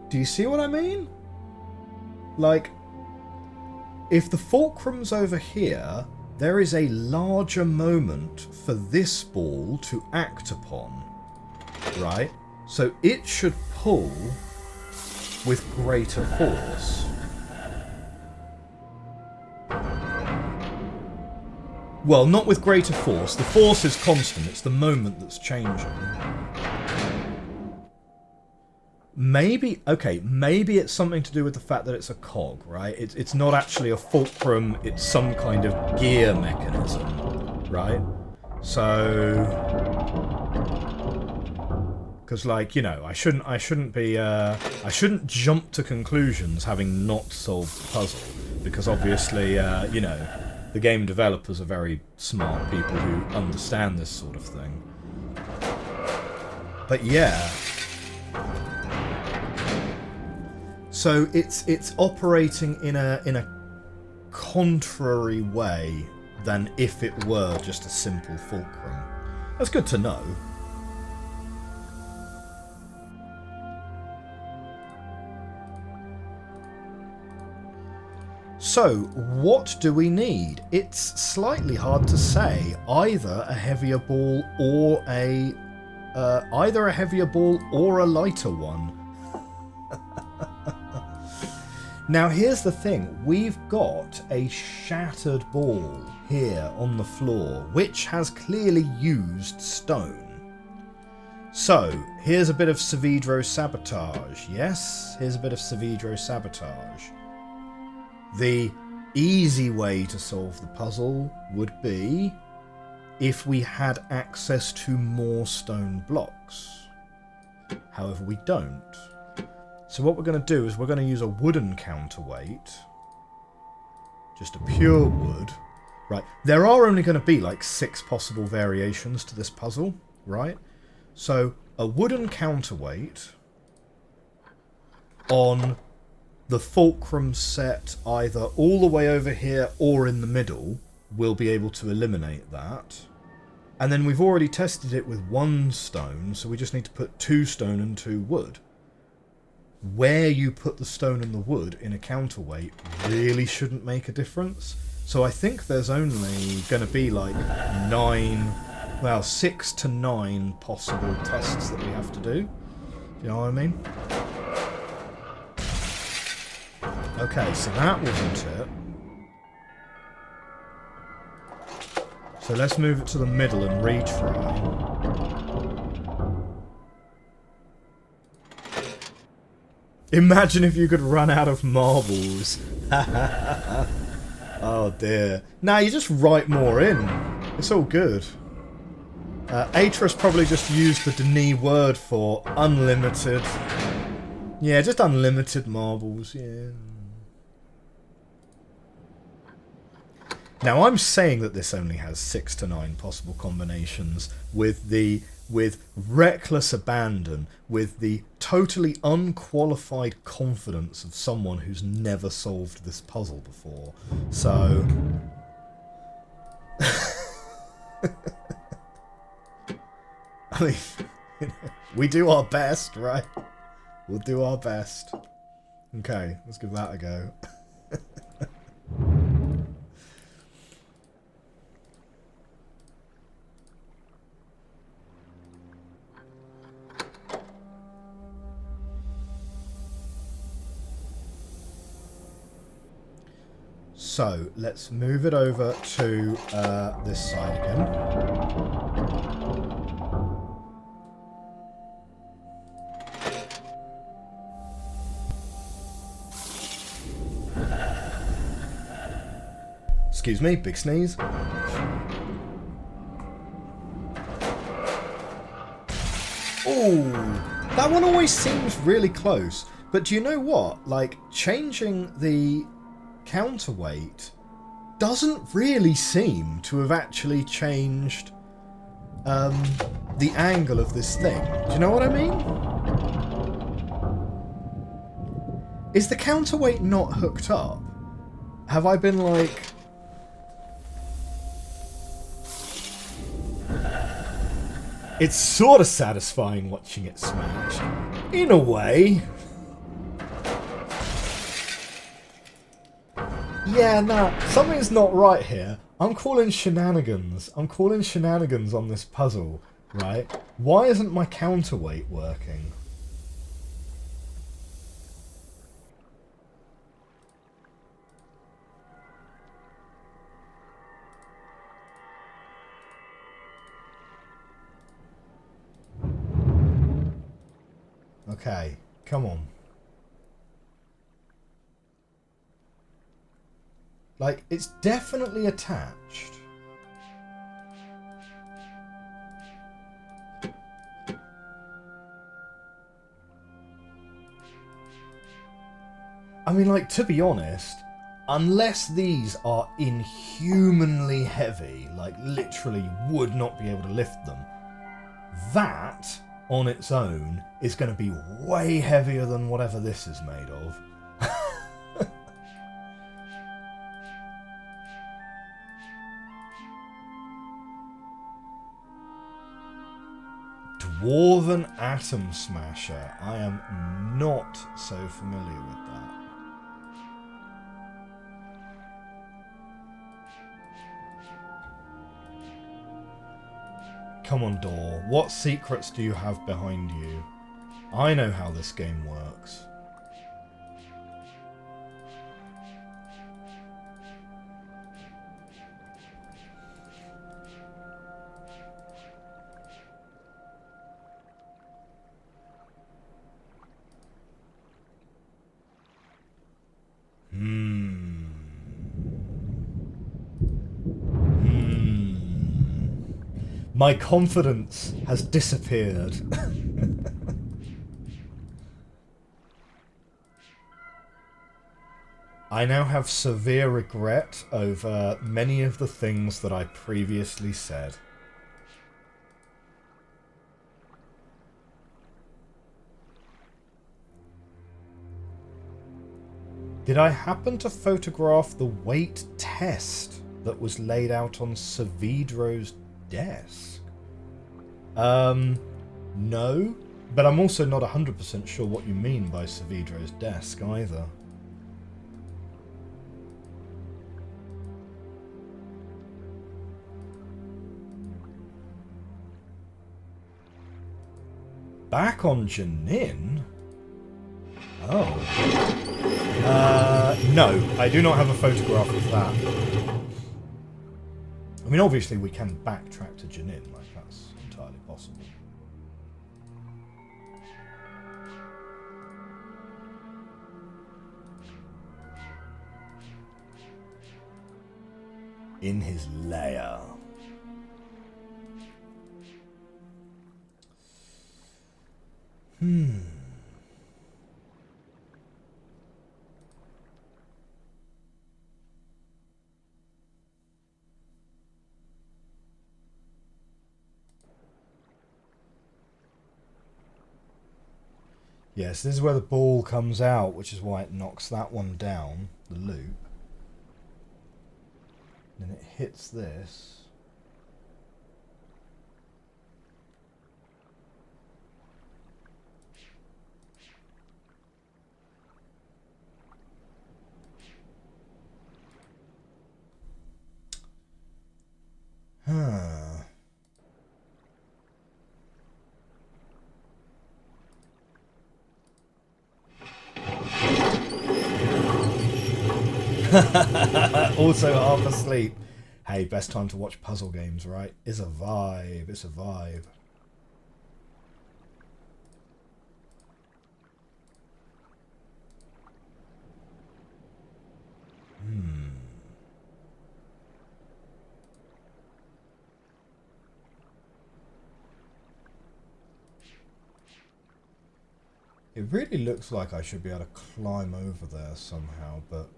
A: Do you see what I mean? Like, if the fulcrum's over here, there is a larger moment for this ball to act upon, right? So it should pull with greater force. Well, not with greater force. The force is constant. It's the moment that's changing. Maybe, okay, maybe it's something to do with the fact that it's a cog, right? It's not actually a fulcrum. It's some kind of gear mechanism, right? So, because, like, you know, I shouldn't jump to conclusions having not solved the puzzle, because obviously, you know, the game developers are very smart people who understand this sort of thing. But yeah. So it's operating in a contrary way than if it were just a simple fulcrum. That's good to know. So, what do we need? It's slightly hard to say. Either a heavier ball or a lighter one. Now, here's the thing. We've got a shattered ball here on the floor, which has clearly used stone. So, here's a bit of Savidro sabotage. Yes, here's a bit of Savidro sabotage. The easy way to solve the puzzle would be if we had access to more stone blocks. However, we don't. So what we're going to do is we're going to use a wooden counterweight. Just a pure wood. Right. There are only going to be like 6 possible variations to this puzzle, right? So a wooden counterweight on the fulcrum set either all the way over here or in the middle will be able to eliminate that. And then we've already tested it with 1 stone, so we just need to put 2 stone and 2 wood. Where you put the stone and the wood in a counterweight really shouldn't make a difference. So I think there's only going to be like 6 to 9 possible tests that we have to do. You know what I mean? Okay, so that wasn't it. So let's move it to the middle and retry. Imagine if you could run out of marbles. Oh dear. Nah, you just write more in. It's all good. Atris probably just used the Denis word for unlimited. Yeah, just unlimited marbles, yeah. Now I'm saying that this only has 6 to 9 possible combinations with reckless abandon, with the totally unqualified confidence of someone who's never solved this puzzle before. So I mean, you know, we do our best, right? We'll do our best. Okay, let's give that a go. So, let's move it over to this side again. Excuse me, big sneeze. Oh, that one always seems really close. But do you know what? Like, changing the counterweight doesn't really seem to have actually changed the angle of this thing. Do you know what I mean? Is the counterweight not hooked up? Have I been like... It's sort of satisfying watching it smash. In a way. Yeah, nah, something's not right here. I'm calling shenanigans. I'm calling shenanigans on this puzzle, right? Why isn't my counterweight working? Okay, come on. Like, it's definitely attached. I mean, like, to be honest, unless these are inhumanly heavy, like, literally would not be able to lift them, that, on its own, is going to be way heavier than whatever this is made of. Dwarven Atom Smasher. I am not so familiar with that. Come on, door. What secrets do you have behind you? I know how this game works. My confidence has disappeared. I now have severe regret over many of the things that I previously said. Did I happen to photograph the weight test that was laid out on Savidro's desk? No, but I'm also not 100% sure what you mean by Savidro's desk either. Back on Janin? Oh. No, I do not have a photograph of that. I mean, obviously we can backtrack to Janin, like that's entirely possible. In his lair. Yes, this is where the ball comes out, which is why it knocks that one down, the loop. Then it hits this. Huh. Also half asleep. Hey, best time to watch puzzle games, right? It's a vibe. It's a vibe. It really looks like I should be able to climb over there somehow, but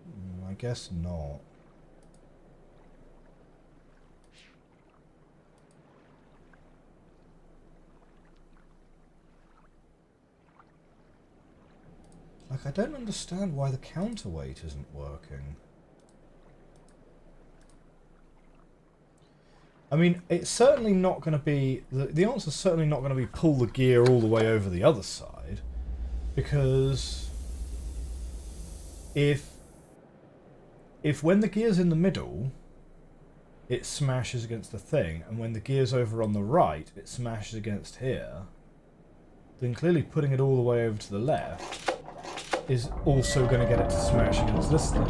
A: I guess not. Like, Like, I don't understand why the counterweight isn't working. I mean, it's certainly not going to be... The answer's certainly not going to be pull the gear all the way over the other side. Because... If when the gear's in the middle, it smashes against the thing, and when the gear's over on the right, it smashes against here, then clearly putting it all the way over to the left is also going to get it to smash against this thing.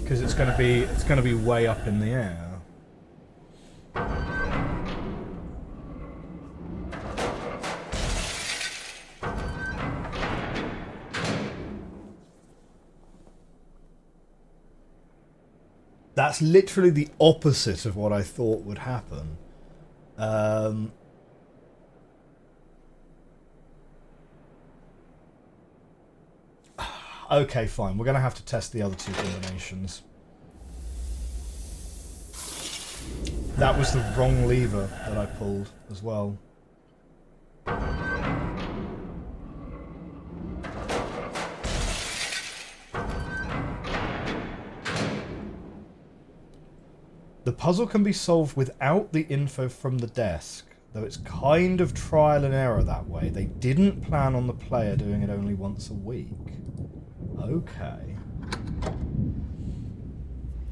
A: Because it's going to be way up in the air. That's literally the opposite of what I thought would happen. Okay, fine. We're going to have to test the other two combinations. That was the wrong lever that I pulled as well. The puzzle can be solved without the info from the desk, though it's kind of trial and error that way. They didn't plan on the player doing it only once a week. Okay.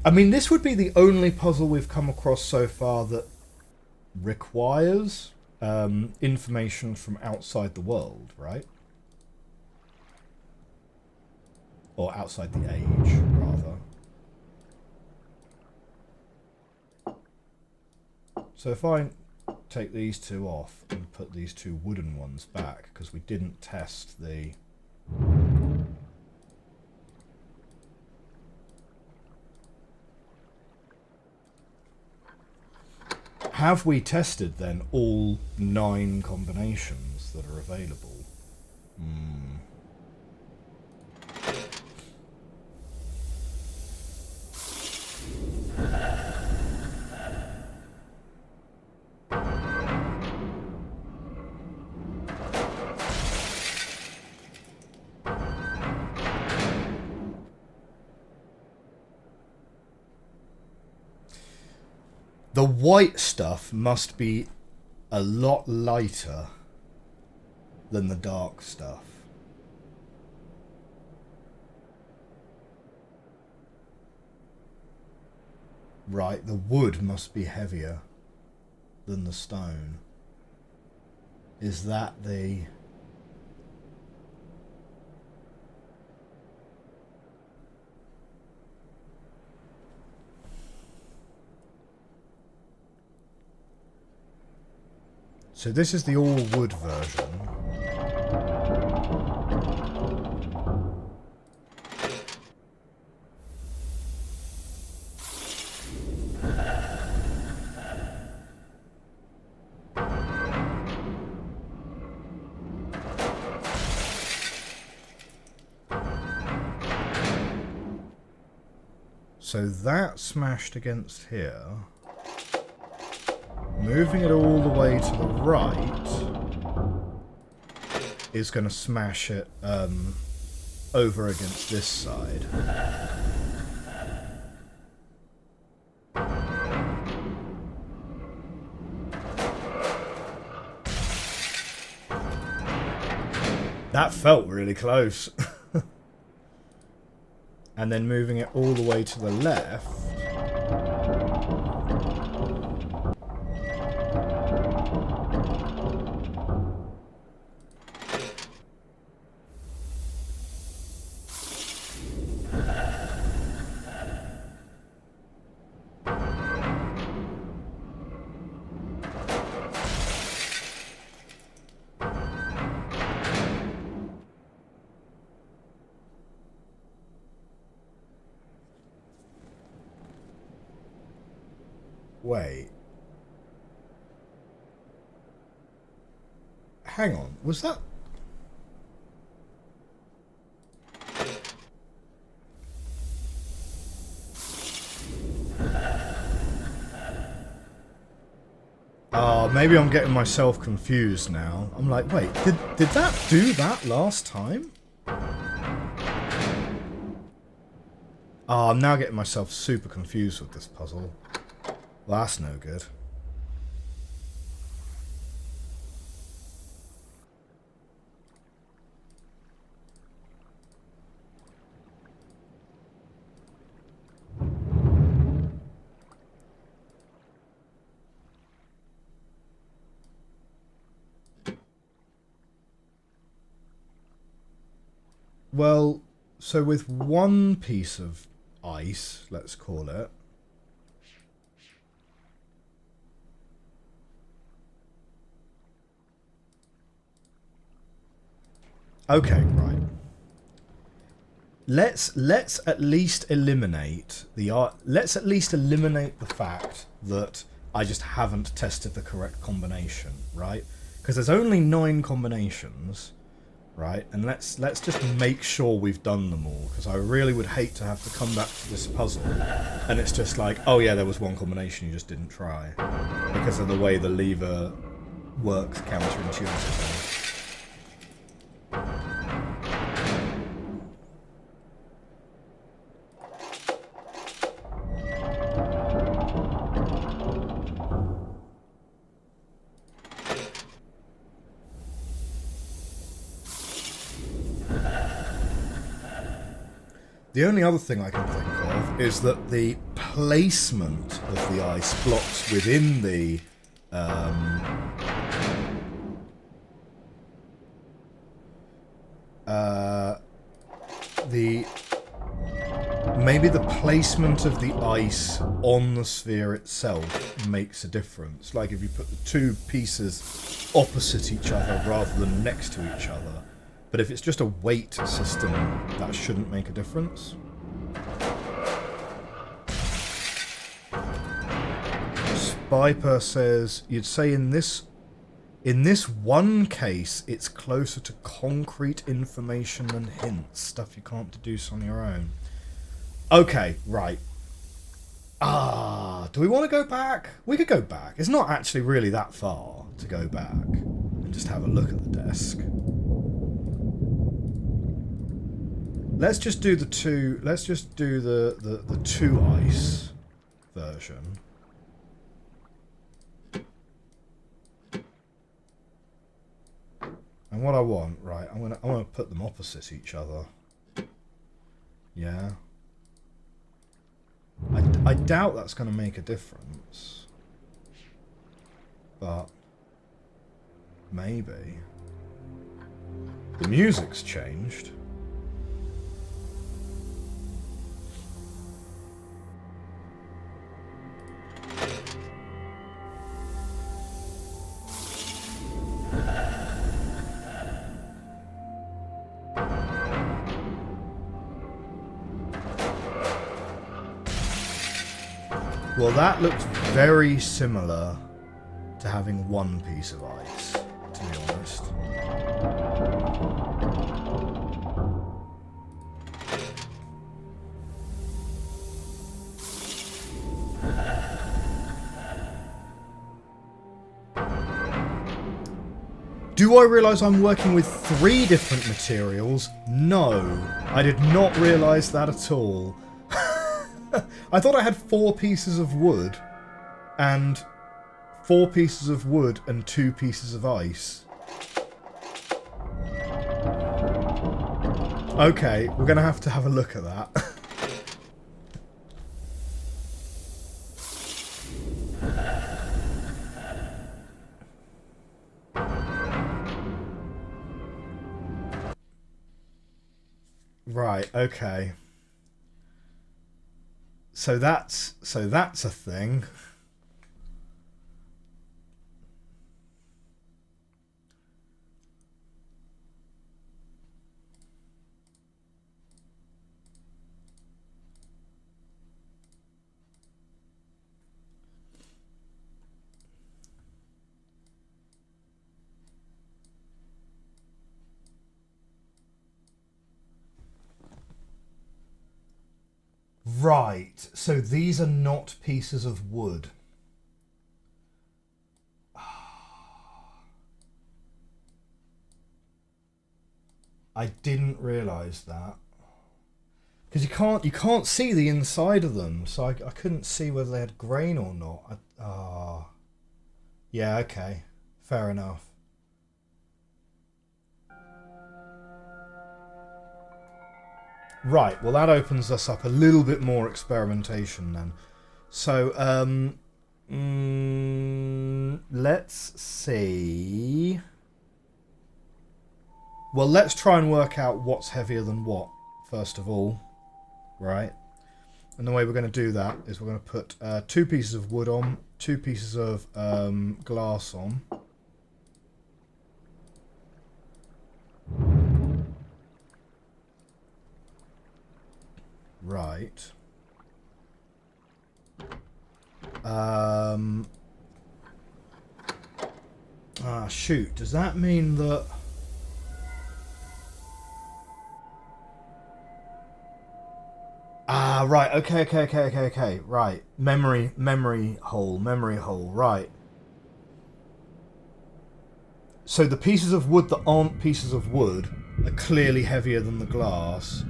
A: I mean, this would be the only puzzle we've come across so far that requires information from outside the world, right? Or outside the age, rather. So if I take these two off and put these two wooden ones back, because we didn't test the... Have we tested then all 9 combinations that are available? The white stuff must be a lot lighter than the dark stuff. Right, the wood must be heavier than the stone. Is that the... So this is the all-wood version. So that smashed against here. Moving it all the way to the right is going to smash it over against this side. That felt really close. And then moving it all the way to the left. Wait. Hang on, was that... Oh, maybe I'm getting myself confused now. I'm like, wait, did that do that last time? Oh, I'm now getting myself super confused with this puzzle. Well, that's no good. Well, so with one piece of ice, let's call it. Okay, right. Let's at least eliminate the fact that I just haven't tested the correct combination, right? Because there's only 9 combinations, right? And let's just make sure we've done them all, because I really would hate to have to come back to this puzzle and it's just like, oh yeah, there was one combination you just didn't try because of the way the lever works counterintuitively. The only other thing I can think of is that the placement of the ice blocks within the maybe the placement of the ice on the sphere itself makes a difference. Like if you put the 2 pieces opposite each other rather than next to each other. But if it's just a weight system, that shouldn't make a difference. Spiper says, you'd say in this one case, it's closer to concrete information than hints, stuff you can't deduce on your own. Okay, right. Do we want to go back? We could go back. It's not actually really that far to go back and just have a look at the desk. Let's just do the 2. Let's just do the 2 ice version. And what I want, right? I want to put them opposite each other. Yeah. I doubt that's going to make a difference. But maybe. The music's changed. Well, that looks very similar to having 1 piece of ice, to be honest. Do I realise I'm working with 3 different materials? No, I did not realise that at all. I thought I had 4 pieces of wood and 4 pieces of wood and 2 pieces of ice. Okay, we're going to have a look at that. Right, okay. So that's a thing. Right, so these are not pieces of wood. I didn't realise that. Because you can't see the inside of them, so I couldn't see whether they had grain or not. Yeah, okay. Fair enough. Right, well that opens us up a little bit more experimentation then. So, let's see. Well, let's try and work out what's heavier than what, first of all. Right? And the way we're going to do that is we're going to put 2 pieces of wood on, 2 pieces of glass on. Right. Shoot. Does that mean that... right. Okay. Right. Memory hole, right. So the pieces of wood that aren't pieces of wood are clearly heavier than the glass.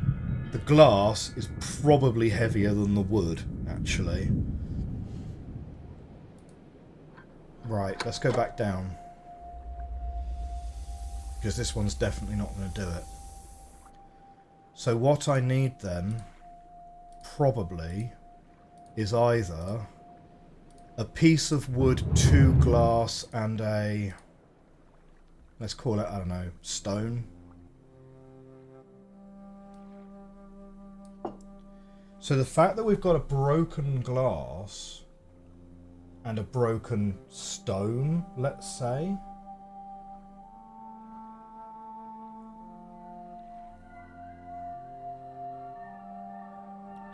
A: The glass is probably heavier than the wood, actually. Right, let's go back down. Because this one's definitely not going to do it. So what I need then, probably, is either a piece of wood, 2 glass, and a... let's call it, I don't know, stone. So the fact that we've got a broken glass and a broken stone, let's say.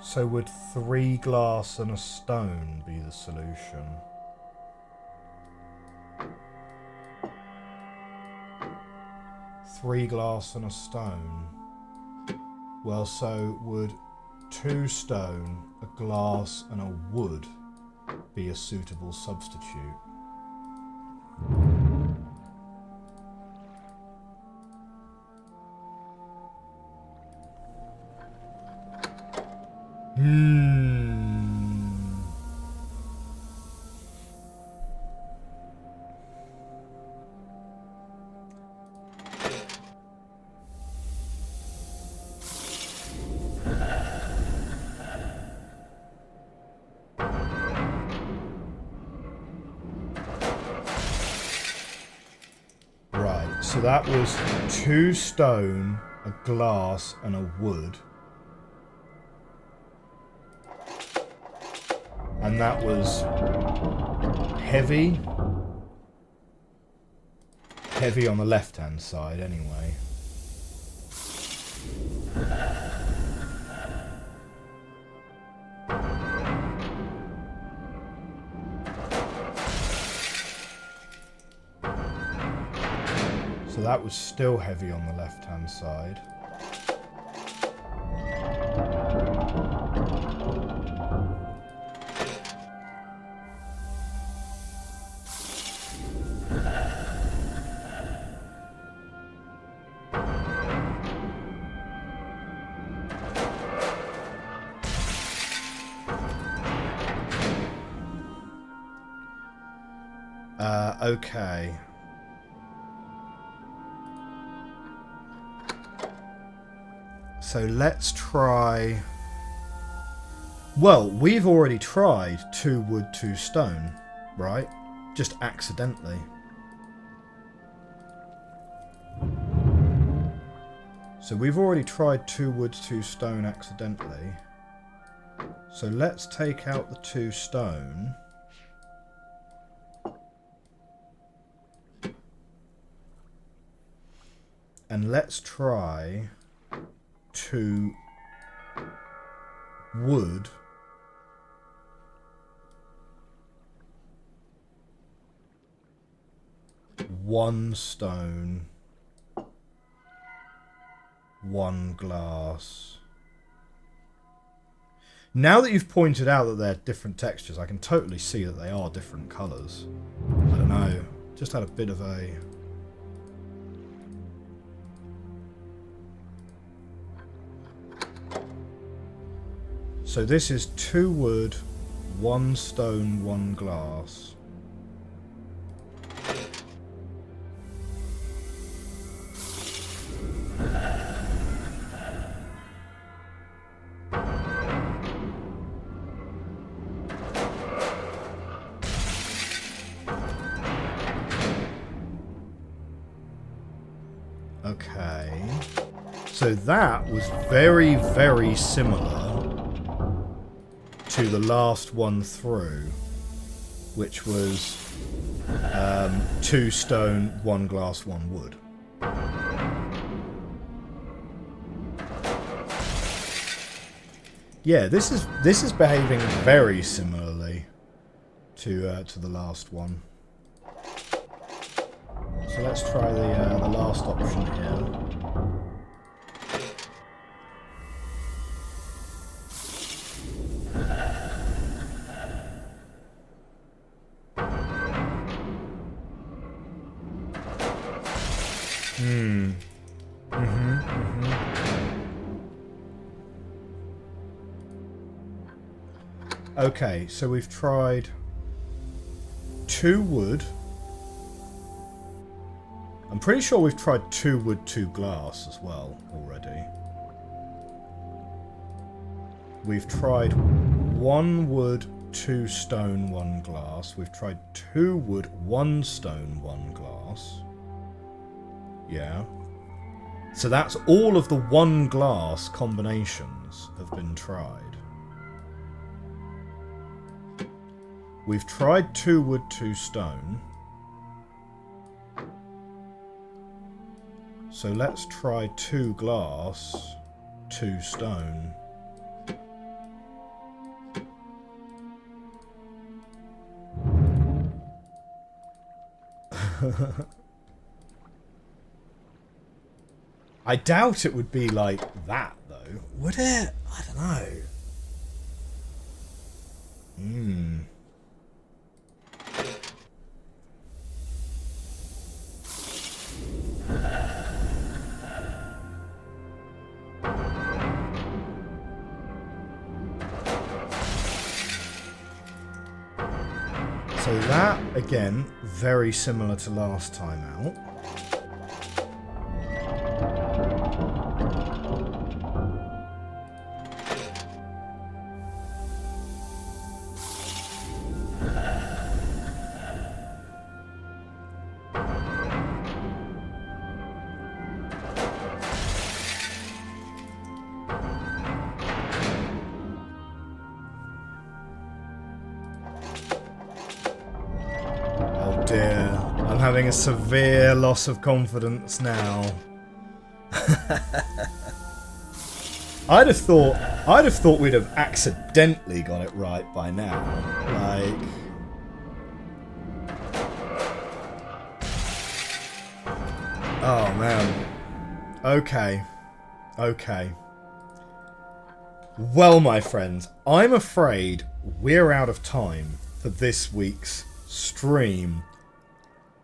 A: So would 3 glass and a stone be the solution? Three glass and a stone. Well, so would 2 stone, a glass and a wood be a suitable substitute? So that was 2 stone, a glass, and a wood. And that was heavy. Heavy on the left-hand side, anyway. So that was still heavy on the left-hand side. Okay. So let's try... Well, we've already tried 2 wood, 2 stone, right? Just accidentally. So we've already tried 2 wood, 2 stone accidentally. So let's take out the 2 stone. And let's try 2 wood, 1 stone, 1 glass. Now that you've pointed out that they're different textures, I can totally see that they are different colours. I don't know, just had a bit of a... So this is 2 wood, 1 stone, 1 glass. Okay. So that was very, very similar to the last one through, which was 2 stone, 1 glass, 1 wood. Yeah, this is behaving very similarly to the last one. So let's try the last option here. Okay, so we've tried 2 wood. I'm pretty sure we've tried 2 wood, 2 glass as well already. We've tried 1 wood, 2 stone, 1 glass. We've tried 2 wood, 1 stone, 1 glass. Yeah. So that's all of the 1 glass combinations have been tried. We've tried 2 wood, 2 stone. So let's try 2 glass, 2 stone. I doubt it would be like that, though. Would it? I don't know. So that, again, very similar to last time out. Dear, I'm having a severe loss of confidence now. I'd have thought we'd have accidentally got it right by now. Like, oh man. Okay. Well, my friends, I'm afraid we're out of time for this week's stream.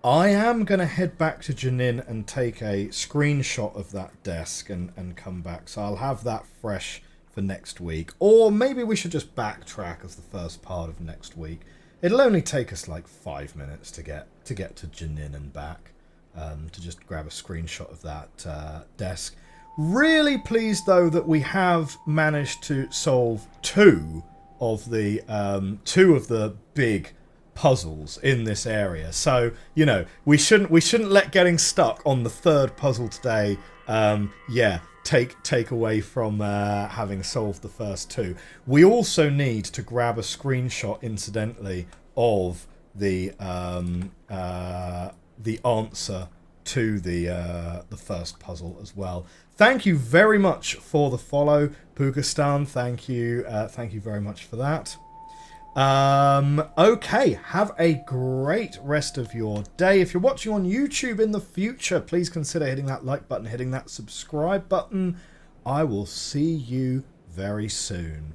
A: I am going to head back to Janin and take a screenshot of that desk and come back. So I'll have that fresh for next week. Or maybe we should just backtrack as the first part of next week. It'll only take us like 5 minutes to get to Janin and back. To just grab a screenshot of that desk. Really pleased, though, that we have managed to solve two of the big puzzles in this area. So, you know, we shouldn't let getting stuck on the third puzzle today take away from having solved the first two. We also need to grab a screenshot, incidentally, of the answer to the first puzzle as well. Thank you very much for the follow, Pugastan. Thank you very much for that. Okay, have a great rest of your day. If you're watching on YouTube in the future, please consider hitting that like button, hitting that subscribe button. I will see you very soon.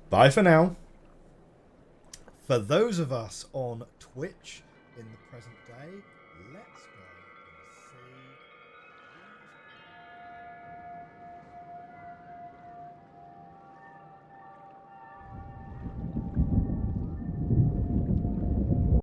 A: Bye for now. For those of us on Twitch in the present day, let's go.